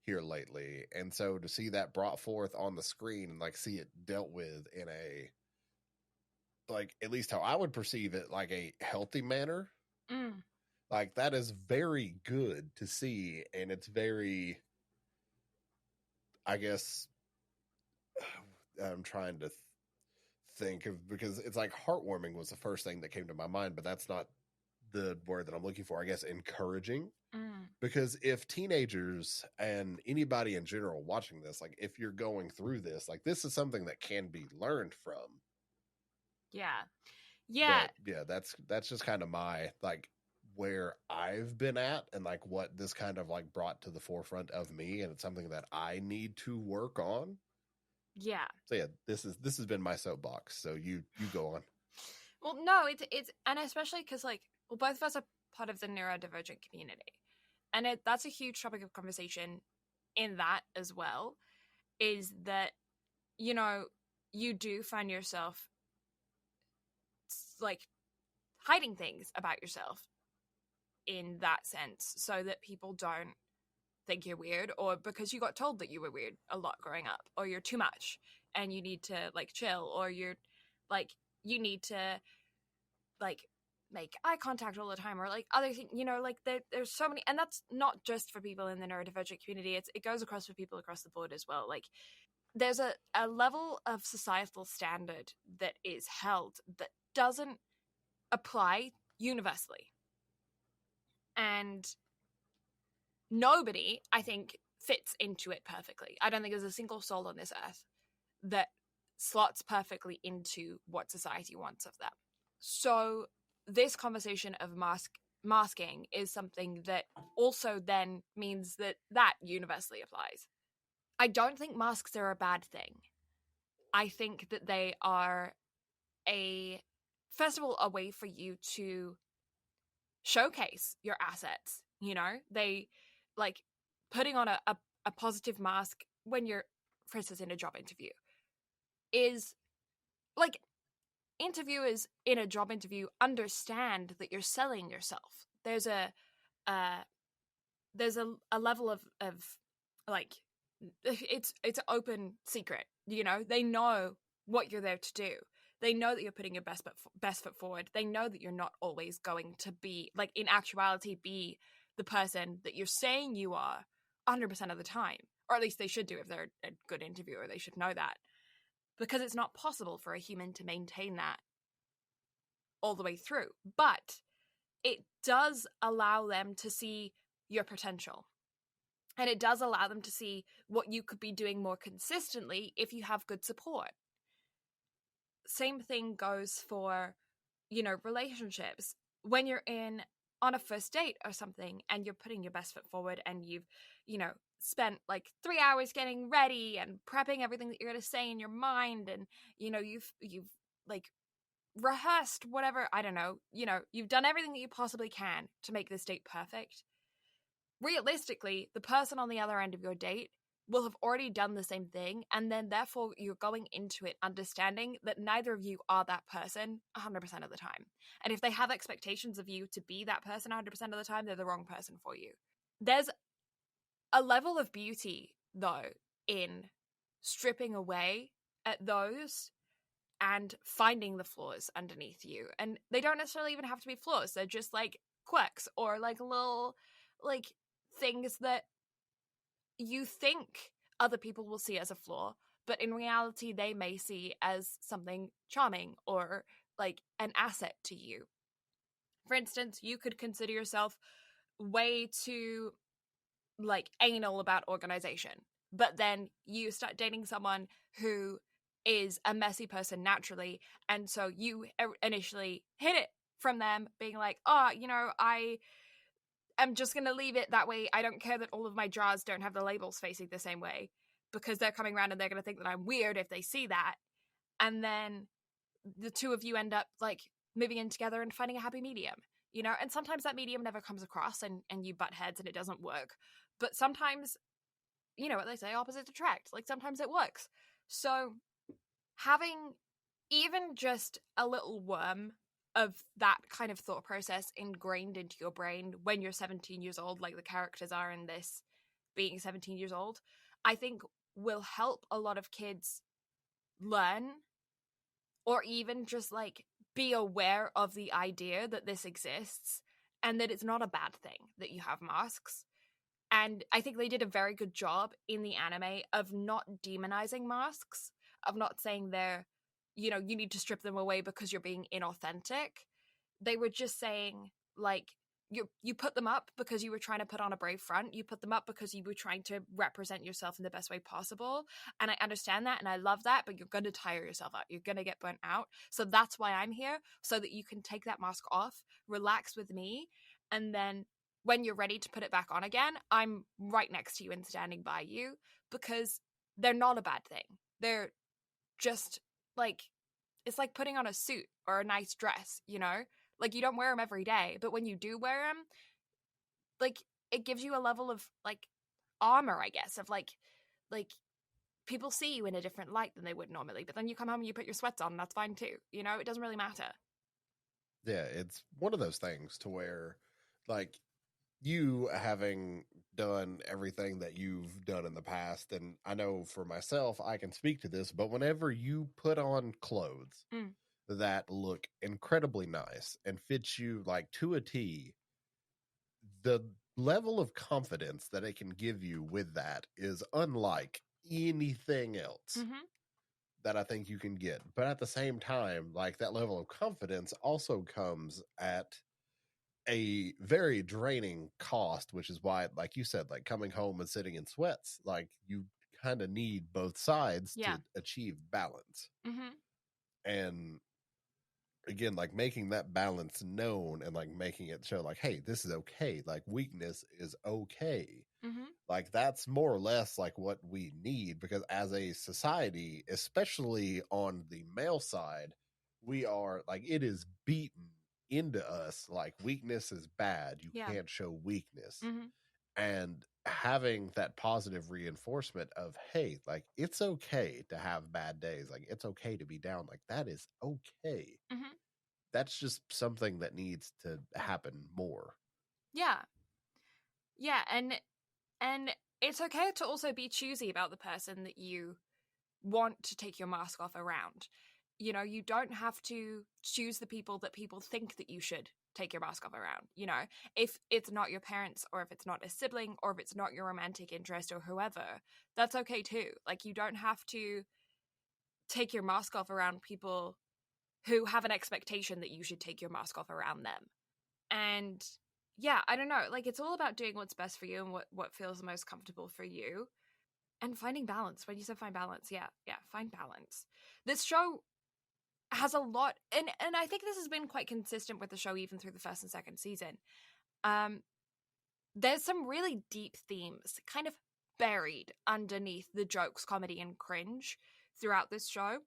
here lately. And so to see that brought forth on the screen and like see it dealt with in a, like, at least how I would perceive it, like a healthy manner, like that is very good to see. And it's very, I guess I'm trying to think of, because it's like heartwarming was the first thing that came to my mind, but that's not the word that I'm looking for. I guess encouraging. Because if teenagers and anybody in general watching this, like if you're going through this, like this is something that can be learned from. Yeah. But yeah, that's just kind of my like where I've been at and like what this kind of like brought to the forefront of me, and it's something that I need to work on. Yeah. So yeah, this has been my soapbox. So you go on. Well, no, it's and especially because like, well, both of us are part of the neurodivergent community, and that's a huge topic of conversation in that as well. Is that, you know, you do find yourself like hiding things about yourself in that sense, so that people don't think you're weird, or because you got told that you were weird a lot growing up, or you're too much and you need to like chill, or you're like you need to like make eye contact all the time, or like other things, you know, like there's so many, and that's not just for people in the neurodivergent community, it goes across for people across the board as well. Like there's a level of societal standard that is held that doesn't apply universally, and nobody, I think, fits into it perfectly. I don't think there's a single soul on this earth that slots perfectly into what society wants of them. So this conversation of masking is something that also then means that universally applies. I don't think masks are a bad thing. I think that they are first of all, a way for you to showcase your assets. You know, they like putting on a positive mask when you're, for instance, in a job interview is like, interviewers in a job interview understand that you're selling yourself. There's a level of like, it's an open secret, you know. They know what you're there to do. They know that you're putting your best foot forward. They know that you're not always going to be, like, in actuality, be the person that you're saying you are 100% of the time. Or at least they should do. If they're a good interviewer, they should know that. Because it's not possible for a human to maintain that all the way through. But it does allow them to see your potential. And it does allow them to see what you could be doing more consistently if you have good support. Same thing goes for, you know, relationships. When you're on a first date or something and you're putting your best foot forward and you've, you know, spent like 3 hours getting ready and prepping everything that you're going to say in your mind, and, you know, you've like rehearsed whatever, I don't know, you know, you've done everything that you possibly can to make this date perfect. Realistically, the person on the other end of your date will have already done the same thing, and then therefore you're going into it understanding that neither of you are that person 100% of the time. And if they have expectations of you to be that person 100% of the time, they're the wrong person for you. There's a level of beauty, though, in stripping away at those and finding the flaws underneath you. And they don't necessarily even have to be flaws. They're just like quirks or like little like things that you think other people will see as a flaw, but in reality they may see as something charming or like an asset to you. For instance, you could consider yourself way too like anal about organization, but then you start dating someone who is a messy person naturally, and so you initially hit it from them being like, oh, you know, I'm just going to leave it that way. I don't care that all of my jars don't have the labels facing the same way, because they're coming around and they're going to think that I'm weird if they see that. And then the two of you end up like moving in together and finding a happy medium, you know? And sometimes that medium never comes across and you butt heads and it doesn't work. But sometimes, you know what they say, opposites attract. Like sometimes it works. So having even just a little worm of that kind of thought process ingrained into your brain when you're 17 years old, like the characters are in this being 17 years old, I think will help a lot of kids learn, or even just like be aware of the idea that this exists and that it's not a bad thing that you have masks. And I think they did a very good job in the anime of not demonizing masks, of not saying they're, you know, you need to strip them away because you're being inauthentic. They were just saying, like, you put them up because you were trying to put on a brave front. You put them up because you were trying to represent yourself in the best way possible. And I understand that and I love that, but you're going to tire yourself out. You're going to get burnt out. So that's why I'm here, so that you can take that mask off, relax with me, and then when you're ready to put it back on again, I'm right next to you and standing by you, because they're not a bad thing. They're just like, it's like putting on a suit or a nice dress, you know? Like, you don't wear them every day, but when you do wear them, like, it gives you a level of, like, armor, I guess, of, like, people see you in a different light than they would normally, but then you come home and you put your sweats on, and that's fine too, you know? It doesn't really matter. Yeah, it's one of those things to where, like, you having done everything that you've done in the past, and I know for myself, I can speak to this, but whenever you put on clothes that look incredibly nice and fit you like to a T, the level of confidence that it can give you with that is unlike anything else that I think you can get. But at the same time, like, that level of confidence also comes at a very draining cost, which is why, like you said, like coming home and sitting in sweats, like you kind of need both sides to achieve balance. And again, like making that balance known and like making it show like, hey, this is okay. Like weakness is okay. Like that's more or less like what we need, because as a society, especially on the male side, we are like, it is beaten into us like weakness is bad. You can't show weakness. And having that positive reinforcement of, hey, like, it's okay to have bad days, like, it's okay to be down, like, that is okay. Mm-hmm. That's just something that needs to happen more. Yeah. Yeah, and it's okay to also be choosy about the person that you want to take your mask off around. You know, you don't have to choose the people that people think that you should take your mask off around. You know, if it's not your parents, or if it's not a sibling, or if it's not your romantic interest, or whoever, that's okay too. Like, you don't have to take your mask off around people who have an expectation that you should take your mask off around them. And yeah, I don't know, like, it's all about doing what's best for you and what feels the most comfortable for you, and finding balance. When you said find balance, yeah, find balance. This show has a lot, and I think this has been quite consistent with the show even through the first and second season. There's some really deep themes kind of buried underneath the jokes, comedy, and cringe throughout this show.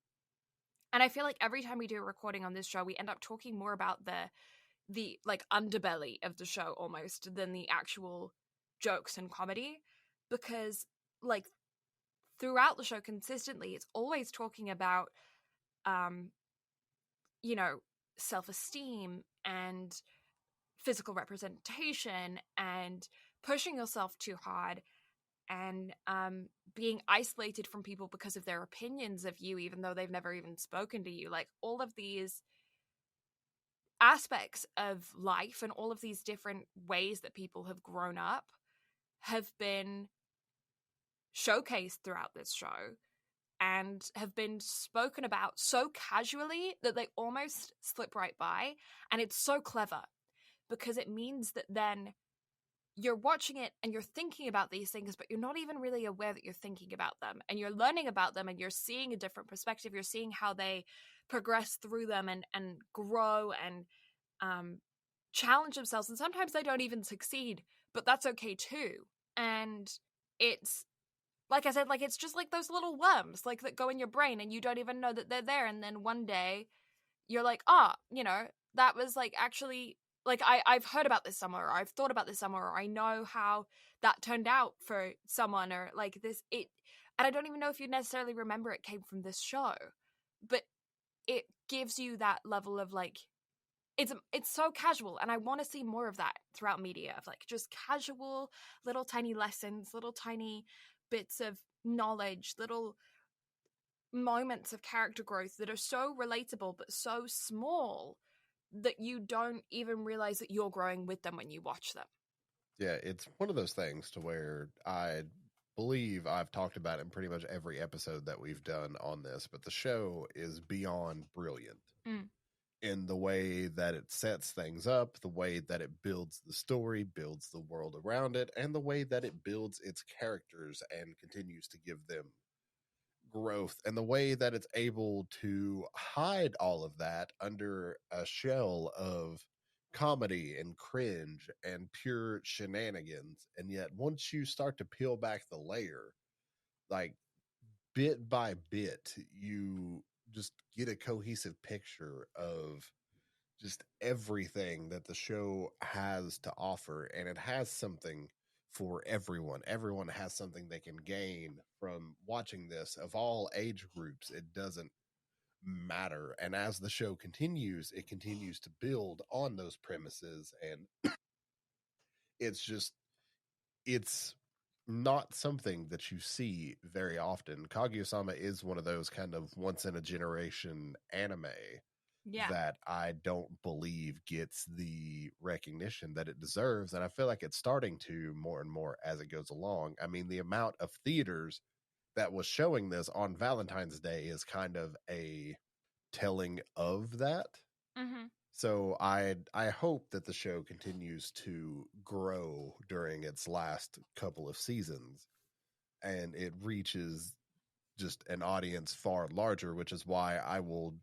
And I feel like every time we do a recording on this show, we end up talking more about the like underbelly of the show almost than the actual jokes and comedy, because like throughout the show consistently it's always talking about you know, self-esteem and physical representation and pushing yourself too hard, and being isolated from people because of their opinions of you even though they've never even spoken to you. Like, all of these aspects of life and all of these different ways that people have grown up have been showcased throughout this show and have been spoken about so casually that they almost slip right by. And it's so clever because it means that then you're watching it and you're thinking about these things, but you're not even really aware that you're thinking about them, and you're learning about them, and you're seeing a different perspective. You're seeing how they progress through them and grow and challenge themselves, and sometimes they don't even succeed, but that's okay too. And it's, like I said, like, it's just like those little worms, like, that go in your brain and you don't even know that they're there, and then one day you're like, you know, that was like actually, like, I've heard about this somewhere, or I've thought about this somewhere, or I know how that turned out for someone, or like this, it, and I don't even know if you necessarily remember it came from this show, but it gives you that level of like, it's so casual, and I want to see more of that throughout media, of like just casual little tiny lessons, little tiny bits of knowledge, little moments of character growth that are so relatable but so small that you don't even realize that you're growing with them when you watch them. Yeah, it's one of those things to where I believe I've talked about it in pretty much every episode that we've done on this, but the show is beyond brilliant in the way that it sets things up, the way that it builds the story, builds the world around it, and the way that it builds its characters and continues to give them growth, and the way that it's able to hide all of that under a shell of comedy and cringe and pure shenanigans. And yet once you start to peel back the layer, like, bit by bit, you just get a cohesive picture of just everything that the show has to offer, and it has something for everyone. Everyone has something they can gain from watching this, of all age groups. It doesn't matter. And as the show continues, it continues to build on those premises, and it's not something that you see very often. Kaguya-Sama is one of those kind of once in a generation anime that I don't believe gets the recognition that it deserves. And I feel like it's starting to more and more as it goes along. I mean, the amount of theaters that was showing this on Valentine's Day is kind of a telling of that. Mm-hmm. So I hope that the show continues to grow during its last couple of seasons and it reaches just an audience far larger, which is why I will,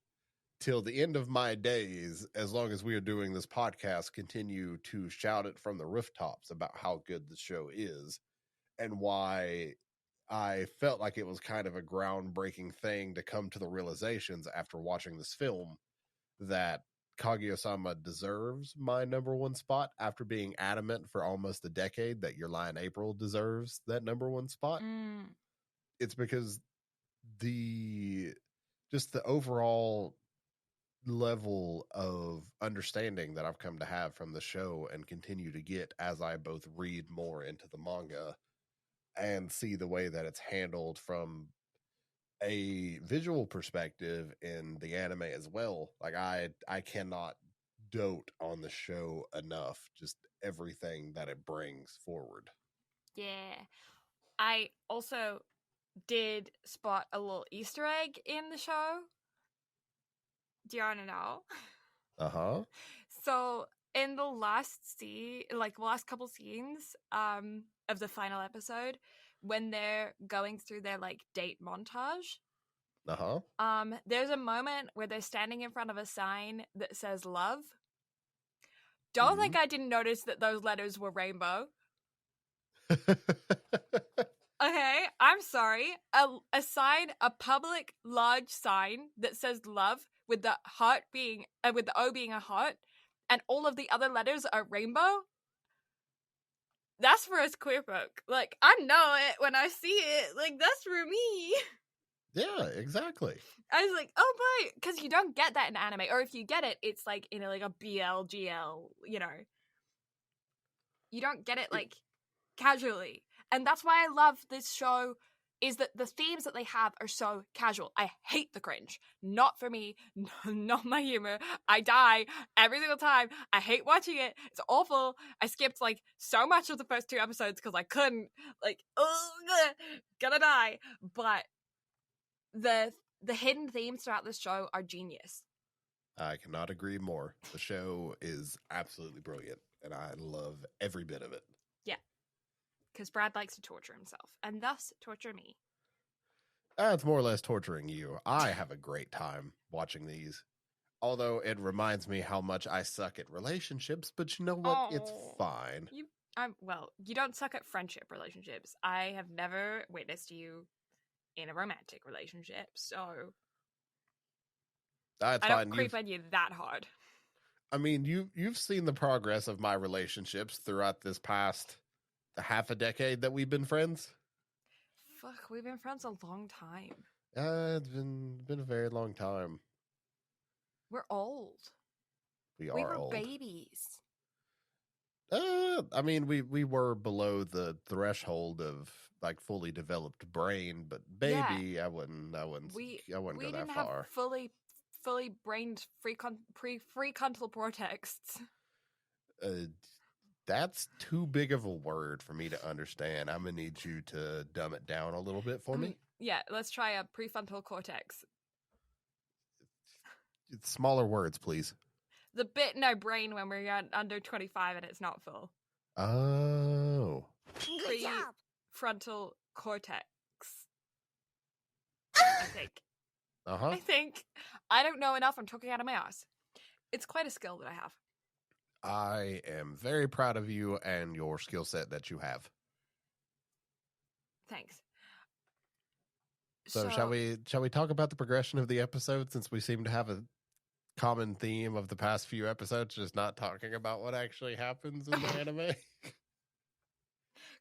till the end of my days, as long as we are doing this podcast, continue to shout it from the rooftops about how good the show is, and why I felt like it was kind of a groundbreaking thing to come to the realizations after watching this film that Kaguya-Sama deserves my number one spot after being adamant for almost a decade that Your Lie in April deserves that number one spot. It's because the overall level of understanding that I've come to have from the show and continue to get as I both read more into the manga and see the way that it's handled from a visual perspective in the anime as well. Like I cannot dote on the show enough, just everything that it brings forward. Yeah. I also did spot a little Easter egg in the show. Do you want to know? Uh-huh. So in the last scene, like the last couple scenes of the final episode, when they're going through their like date montage, there's a moment where they're standing in front of a sign that says love. Don't think I didn't notice that those letters were rainbow. Okay, I'm sorry. A sign, a public large sign that says love with the heart being with the O being a heart, and all of the other letters are rainbow. That's for us queer folk. Like, I know it when I see it. Like, that's for me. Yeah, exactly. I was like, oh boy, because you don't get that in anime, or if you get it, it's like in like a BLGL, you know. You don't get it like casually. And that's why I love this show, is that the themes that they have are so casual. I hate the cringe. Not for me. Not my humor. I die every single time. I hate watching it. It's awful. I skipped like so much of the first 2 episodes because I couldn't. Like, gonna die. But the hidden themes throughout this show are genius. I cannot agree more. The show is absolutely brilliant, and I love every bit of it. Yeah. Because Brad likes to torture himself, and thus torture me. It's more or less torturing you. I have a great time watching these. Although it reminds me how much I suck at relationships, but you know what? It's fine. You don't suck at friendship relationships. I have never witnessed you in a romantic relationship, so That's I fine. don't creep on you that hard. I mean, you've seen the progress of my relationships throughout this past half a decade that we've been friends. Fuck, we've been friends a long time. It's been a very long time. We're old. We were old. Babies. I mean, we were below the threshold of like fully developed brain, but baby, yeah. I wouldn't go that far. We didn't have fully brained prefrontal cortex. That's too big of a word for me to understand. I'm gonna need you to dumb it down a little bit for me. Yeah, let's try a prefrontal cortex. It's smaller words, please. The bit in our brain when we're under 25 and it's not full. Oh. Good job. Prefrontal cortex. I think. I think. I don't know enough. I'm talking out of my ass. It's quite a skill that I have. I am very proud of you and your skill set that you have. Thanks. So shall we talk about the progression of the episode, since we seem to have a common theme of the past few episodes, just not talking about what actually happens in the anime?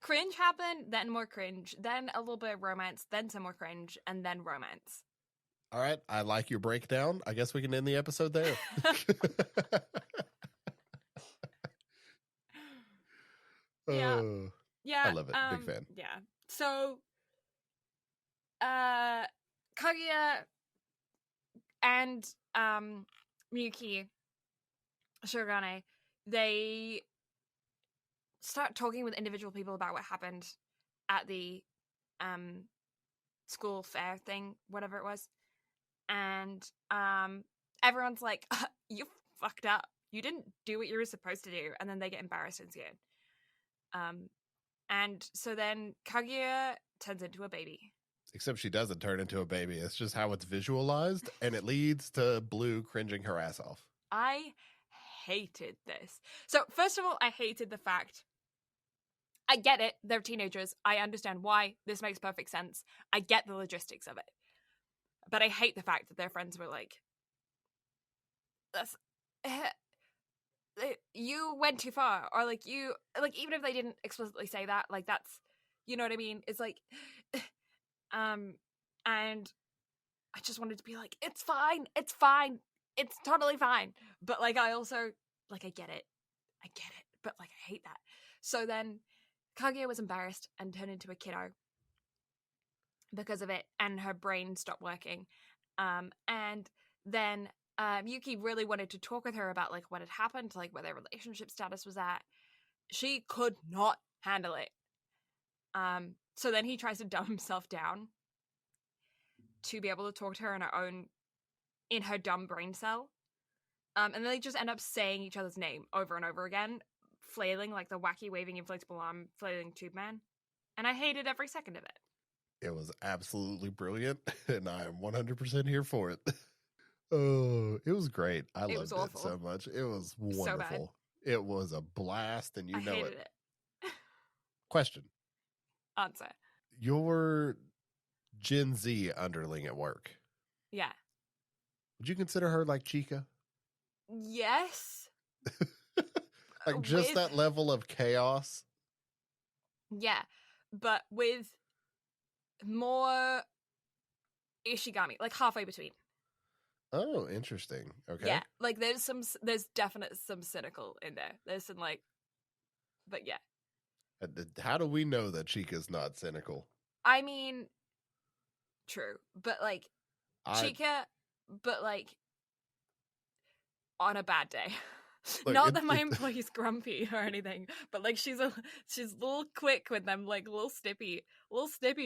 Cringe happened, then more cringe, then a little bit of romance, then some more cringe, and then romance. All right, I like your breakdown. I guess we can end the episode there. Yeah, I love it. Big fan. Yeah. So, Kaguya and Miyuki Shirogane, they start talking with individual people about what happened at the school fair thing, whatever it was, and everyone's like, "You fucked up. You didn't do what you were supposed to do," and then they get embarrassed and scared. And so then Kaguya turns into a baby. Except she doesn't turn into a baby. It's just how it's visualized, and it leads to Blue cringing her ass off. I hated this. So, first of all, I hated the fact... I get it. They're teenagers. I understand why. This makes perfect sense. I get the logistics of it. But I hate the fact that their friends were like... you went too far, or like you, like, even if they didn't explicitly say that, like, that's, you know what I mean? It's like, and I just wanted to be like, it's fine, it's totally fine. But like, I also, like, I get it, but like, I hate that. So then Kaguya was embarrassed and turned into a kiddo because of it, and her brain stopped working. And then Yuki really wanted to talk with her about like what had happened, like where their relationship status was at. She could not handle it. So then he tries to dumb himself down to be able to talk to her in her dumb brain cell. And then they just end up saying each other's name over and over again, flailing like the wacky waving inflatable arm flailing tube man. And I hated every second of it. It was absolutely brilliant, and I am 100% here for it. Oh, it was great. I loved it so much. It was wonderful. So it was a blast, and you know hated it. Question. Answer. Your Gen Z underling at work. Yeah. Would you consider her like Chica? Yes. Like just that level of chaos? Yeah, but with more Ishigami, like halfway between. Oh, interesting. Okay. Yeah, like there's definite some cynical in there. There's some like, but yeah. How do we know that Chica's not cynical? I mean, true, but like Chica, but like on a bad day. Look, not that my employee's grumpy or anything, but like she's a little quick with them, like little snippy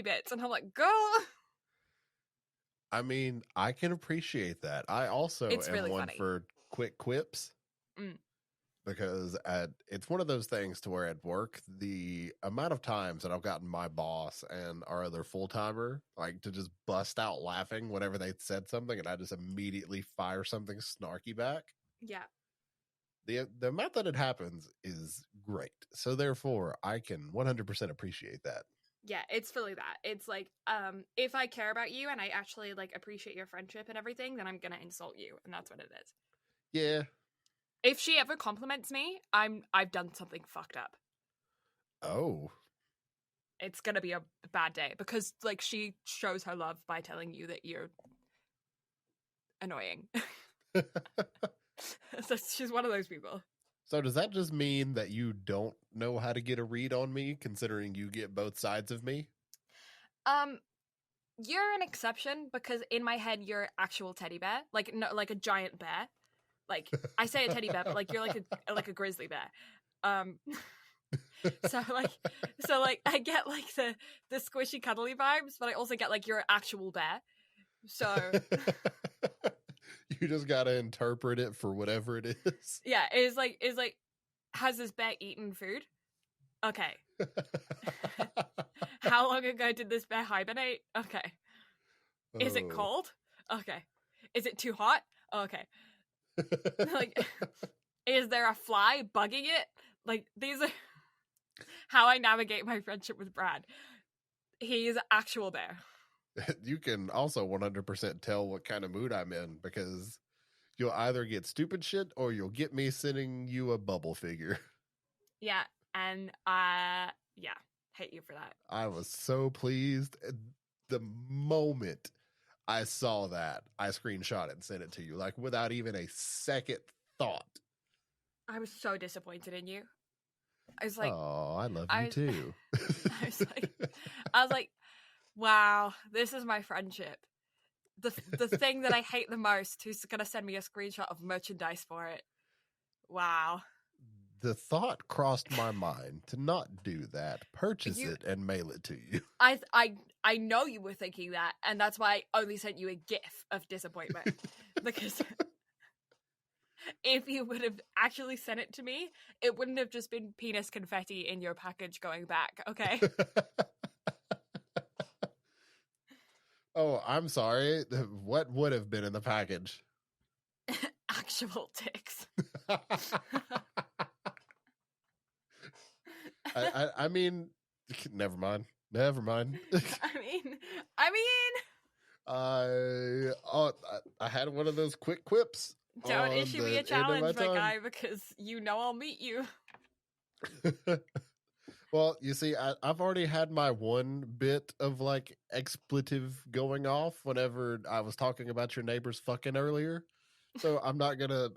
bits, and I'm like, girl. I mean, I can appreciate that. I also am really one funny. For quick quips. Because it's one of those things to where at work, the amount of times that I've gotten my boss and our other full-timer like to just bust out laughing whenever they said something, and I just immediately fire something snarky back. Yeah. The amount that it happens is great. So therefore, I can 100% appreciate that. Yeah, it's fully that. It's like, if I care about you and I actually like appreciate your friendship and everything, then I'm gonna insult you, and that's what it is. Yeah. If she ever compliments me, I've done something fucked up. Oh. It's gonna be a bad day because like she shows her love by telling you that you're annoying. So she's one of those people. So does that just mean that you don't know how to get a read on me, considering you get both sides of me? You're an exception because in my head you're actual teddy bear, like no, like a giant bear. Like I say a teddy bear, but like you're like a grizzly bear. So I get like the squishy cuddly vibes, but I also get like you're an actual bear. So you just gotta interpret it for whatever it is. Yeah, is like has this bear eaten food? Okay. How long ago did this bear hibernate? Okay. Is it cold? Okay. Is it too hot? Okay. Like, is there a fly bugging it? Like, these are how I navigate my friendship with Brad. He's an actual bear. You can also 100% tell what kind of mood I'm in because you'll either get stupid shit or you'll get me sending you a bubble figure. Yeah, and hate you for that. I was so pleased. The moment I saw that, I screenshot it and sent it to you, like without even a second thought. I was so disappointed in you. I was like, oh, I love you too. I was like, wow, this is my friendship. The thing that I hate the most, who's gonna send me a screenshot of merchandise for it. Wow. The thought crossed my mind to not do that. Purchase it and mail it to you. I know you were thinking that, and that's why I only sent you a GIF of disappointment. Because if you would have actually sent it to me, it wouldn't have just been penis confetti in your package going back, okay? Oh, I'm sorry. What would have been in the package? Actual dicks. I mean, never mind. I had one of those quick quips. Don't on issue me the a end of challenge, my my tongue. guy, because you know I'll meet you. Well, you see, I've already had my one bit of like expletive going off whenever I was talking about your neighbors fucking earlier. So I'm not gonna.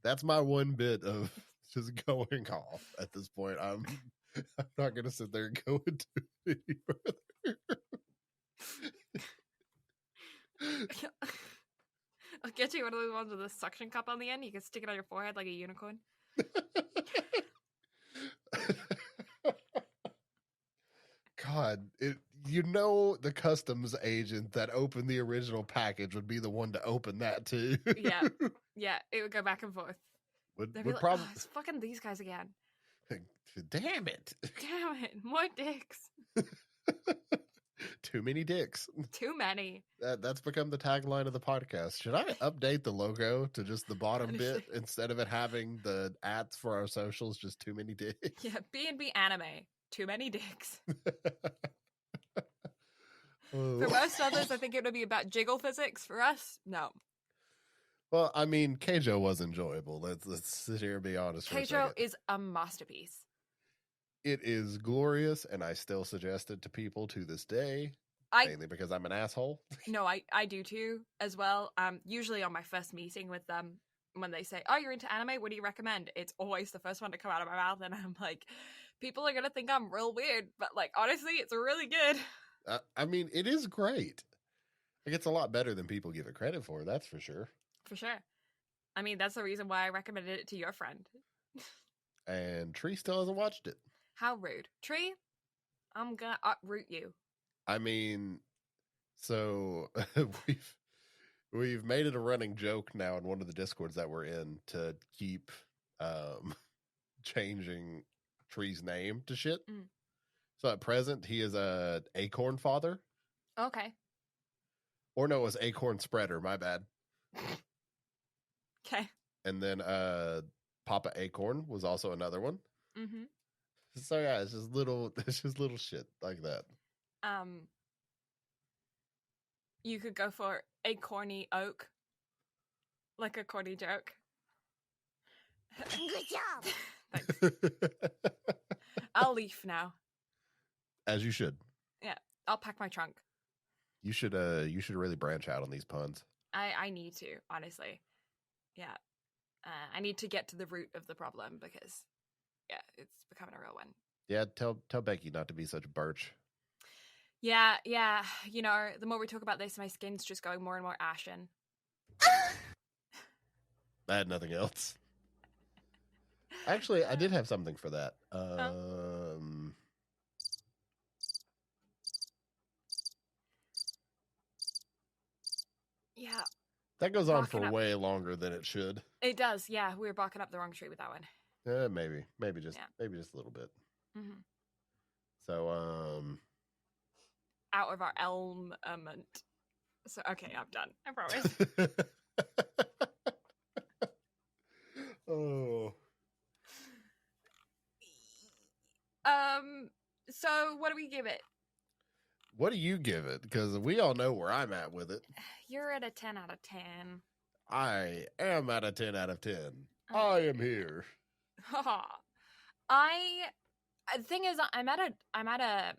That's my one bit of just going off at this point. I'm not gonna sit there and go into it any further. I'll get you one of those ones with a suction cup on the end. You can stick it on your forehead like a unicorn. God, the customs agent that opened the original package would be the one to open that too. Yeah, it would go back and forth. would They'd be like, probably. "Oh, it's fucking these guys again. Damn it! Damn it, more dicks. Too many dicks. Too many." That's become the tagline of the podcast. Should I update the logo to just the bottom bit Honestly. instead of it having the ats for our socials? Just too many dicks. Yeah, BnB Anime. Too many dicks. Oh. For most others, I think it would be about jiggle physics. For us, no. Well, I mean, Keijo was enjoyable. Let's sit here and be honest for a Keijo second. is a masterpiece. It is glorious, and I still suggest it to people to this day, mainly because I'm an asshole. No, I do too, as well. Usually on my first meeting with them, when they say, "Oh, you're into anime, what do you recommend?" It's always the first one to come out of my mouth, and I'm like, people are gonna think I'm real weird, but like honestly, it's really good. I mean, it is great. Like, it's a lot better than people give it credit for, that's for sure. For sure. I mean, that's the reason why I recommended it to your friend. And Tree still hasn't watched it. How rude. Tree, I'm gonna uproot you. I mean, so we've made it a running joke now in one of the Discords that we're in to keep changing Tree's name to shit. Mm. So at present, he is a acorn father. Okay. Or no, it was acorn spreader, my bad. Okay. And then Papa Acorn was also another one. Mm-hmm. So yeah, it's just little shit like that. You could go for a corny oak. Like a corny joke. Good job. Thanks. I'll leave now. As you should. Yeah, I'll pack my trunk. You should really branch out on these puns. I need to, honestly. Yeah. I need to get to the root of the problem because, yeah, it's becoming a real one. Yeah, tell Becky not to be such a birch. Yeah. You know, the more we talk about this, my skin's just going more and more ashen. I had nothing else. Actually, I did have something for that. Yeah. That goes on Barking for up. way longer than it should. It does, yeah. We were barking up the wrong tree with that one. Maybe just a little bit. Mm-hmm. So, Out of our element. So, okay, I'm done. I promise. Oh. So what do we give it? What do you give it? Because we all know where I'm at with it. You're at a 10 out of 10. I am at a 10 out of 10. I am here. The thing is, I'm at a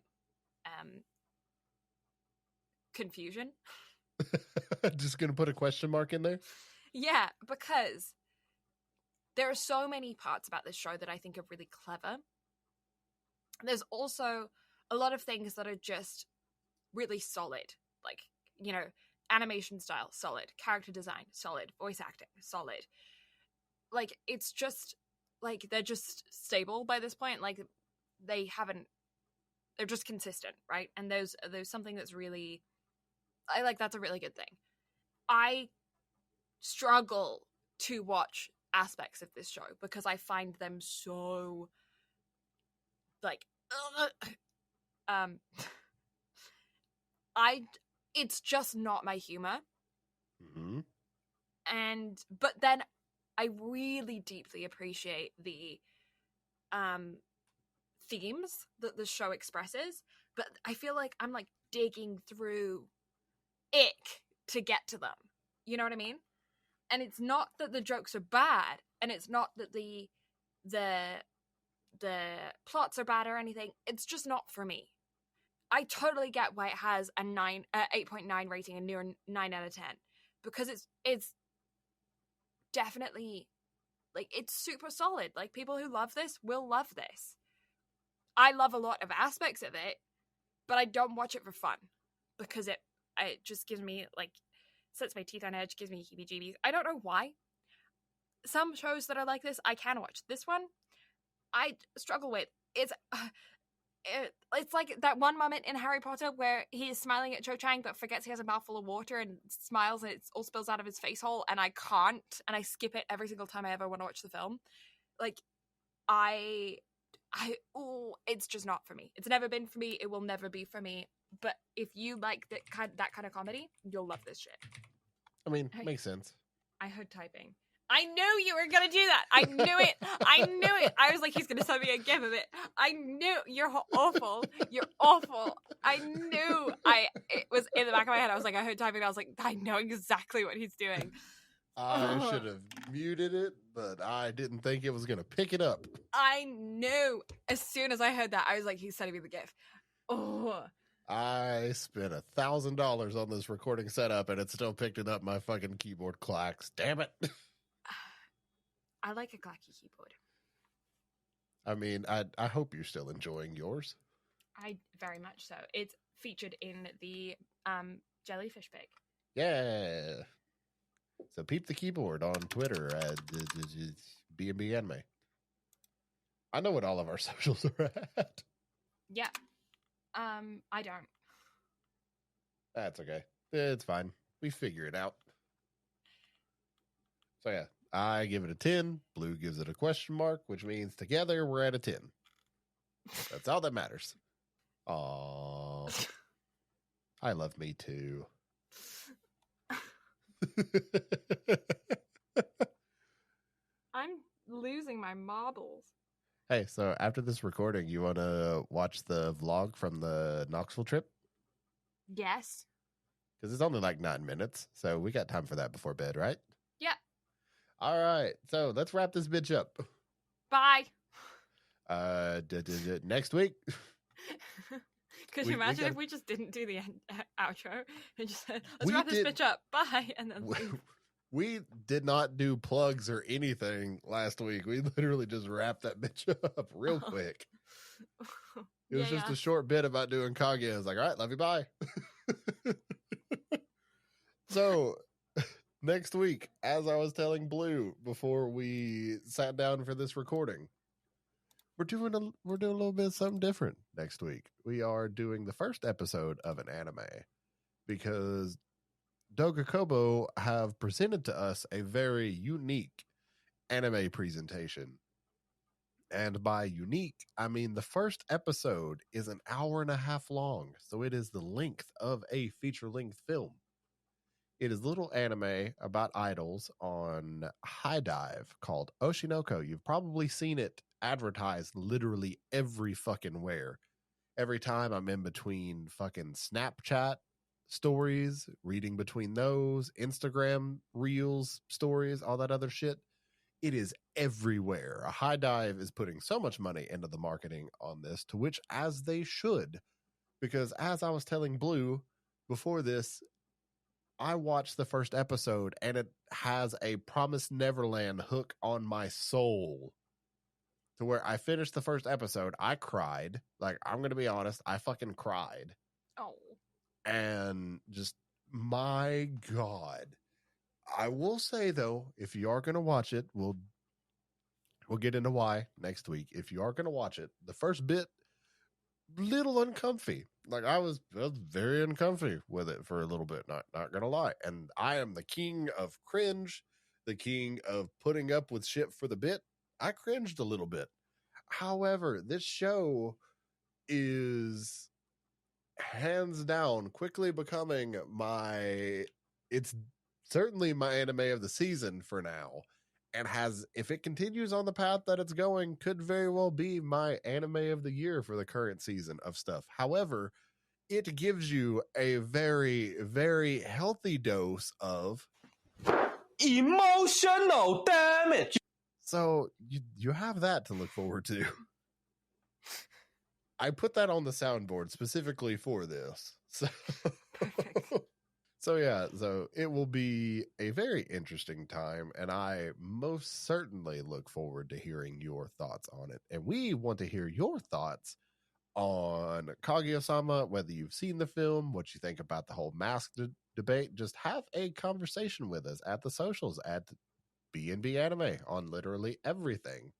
confusion. Just gonna put a question mark in there? Yeah, because there are so many parts about this show that I think are really clever. There's also a lot of things that are just really solid. Like, you know, animation style, solid. Character design, solid. Voice acting, solid. Like, it's just, like, they're just stable by this point. Like, they're just consistent, right? And there's something that's really, that's a really good thing. I struggle to watch aspects of this show because I find them so, like, it's just not my humor. Mm-hmm. But then I really deeply appreciate the themes that the show expresses, but I feel like I'm like digging through ick to get to them. You know what I mean? And it's not that the jokes are bad, and it's not that the plots are bad or anything. It's just not for me. I totally get why it has a 8.9 rating and near 9 out of 10, because it's definitely, like, it's super solid. Like, people who love this will love this. I love a lot of aspects of it, but I don't watch it for fun, because it just gives me, like, sets my teeth on edge, gives me heebie-jeebies. I don't know why. Some shows that are like this, I can watch. This one, I struggle with. It's like that one moment in Harry Potter where he is smiling at Cho Chang but forgets he has a mouthful of water and smiles and it all spills out of his face hole, and I can't, and I skip it every single time I ever want to watch the film. Like, it's just not for me. It's never been for me. It will never be for me. But if you like that kind of comedy, you'll love this shit. I mean, makes sense. I heard typing. I knew you were going to do that. I knew it. I knew it. I was like, he's going to send me a gif of it. I knew. You're awful. You're awful. I knew. It was in the back of my head. I was like, I heard typing. I was like, I know exactly what he's doing. I should have muted it, but I didn't think it was going to pick it up. I knew. As soon as I heard that, I was like, he's sending me the gif. Oh. I spent $1,000 on this recording setup, and it still picked it up. My fucking keyboard clacks. Damn it. I like a clacky keyboard. I mean, I hope you're still enjoying yours. I very much so. It's featured in the jellyfish pig. Yeah. So peep the keyboard on Twitter at BnB Anime. I know what all of our socials are at. Yeah. I don't. That's okay. It's fine. We figure it out. So yeah, I give it a 10. Blue gives it a question mark, which means together we're at a 10. That's all that matters. Aww. I love me too. I'm losing my marbles. Hey, so after this recording, you want to watch the vlog from the Knoxville trip? Yes. Because it's only like 9 minutes, so we got time for that before bed, right? Yeah. All right, so let's wrap this bitch up. Bye. Next week. Could you imagine if we just didn't do the outro and just said, let's wrap this bitch up. Bye. And then we did not do plugs or anything last week. We literally just wrapped that bitch up real quick. It was just a short bit about doing Kaguya. I was like, all right, love you, bye. So next week, as I was telling Blue before we sat down for this recording, we're doing a little bit of something different next week. We are doing the first episode of an anime because Doga Kobo have presented to us a very unique anime presentation. And by unique, I mean the first episode is an hour and a half long. So it is the length of a feature-length film. It is a little anime about idols on High Dive called Oshinoko. You've probably seen it advertised literally every fucking where. Every time I'm in between fucking Snapchat stories, reading between those, Instagram reels, stories, all that other shit. It is everywhere. A High Dive is putting so much money into the marketing on this, to which as they should, because as I was telling Blue before this, I watched the first episode and it has a Promised Neverland hook on my soul. To where I finished the first episode, I cried. Like, I'm going to be honest, I fucking cried. Oh. And just, my God. I will say, though, if you are going to watch it, we'll get into why next week. If you are going to watch it, the first bit, little uncomfy. Like, I was very uncomfy with it for a little bit, not going to lie. And I am the king of cringe, the king of putting up with shit for the bit. I cringed a little bit. However, this show is hands down quickly becoming it's certainly my anime of the season for now, and if it continues on the path that it's going, could very well be my anime of the year for the current season of stuff. However, it gives you a very, very healthy dose of Emotional damage. So you have that to look forward to. I put that on the soundboard specifically for this. So, so it will be a very interesting time, and I most certainly look forward to hearing your thoughts on it. And we want to hear your thoughts on Kaguya-Sama, whether you've seen the film, what you think about the whole mask debate. Just have a conversation with us at the socials at BnB Anime on literally everything.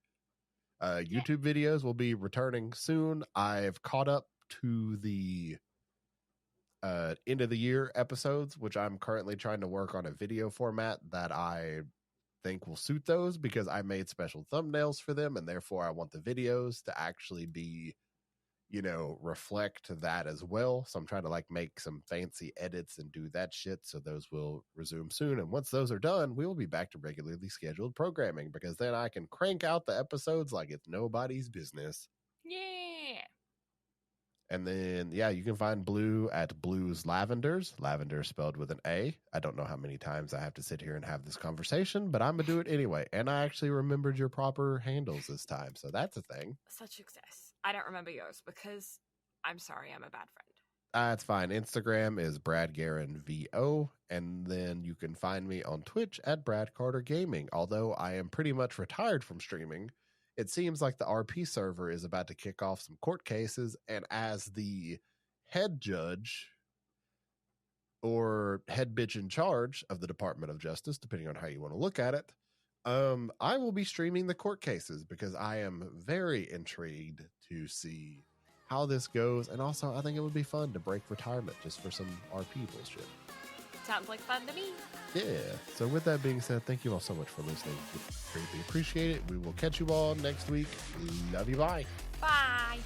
YouTube videos will be returning soon. I've caught up to the end of the year episodes, which I'm currently trying to work on a video format that I think will suit those, because I made special thumbnails for them, and therefore I want the videos to actually be, reflect that as well. So I'm trying to make some fancy edits and do that shit. So those will resume soon. And once those are done, we will be back to regularly scheduled programming, because then I can crank out the episodes like it's nobody's business. Yeah. And then, you can find Blue at Blues Lavenders. Lavender spelled with an A. I don't know how many times I have to sit here and have this conversation, but I'm going to do it anyway. And I actually remembered your proper handles this time. So that's a thing. Such success. I don't remember yours because I'm sorry, I'm a bad friend. That's fine. Instagram is Brad Guerin VO. And then you can find me on Twitch at Brad Carter Gaming. Although I am pretty much retired from streaming, it seems like the RP server is about to kick off some court cases, and as the head judge or head bitch in charge of the Department of Justice, depending on how you want to look at it, I will be streaming the court cases, because I am very intrigued to see how this goes. And also, I think it would be fun to break retirement just for some RP bullshit. Sounds like fun to me. Yeah. So with that being said, thank you all so much for listening. We greatly appreciate it. We will catch you all next week. Love you. Bye. Bye.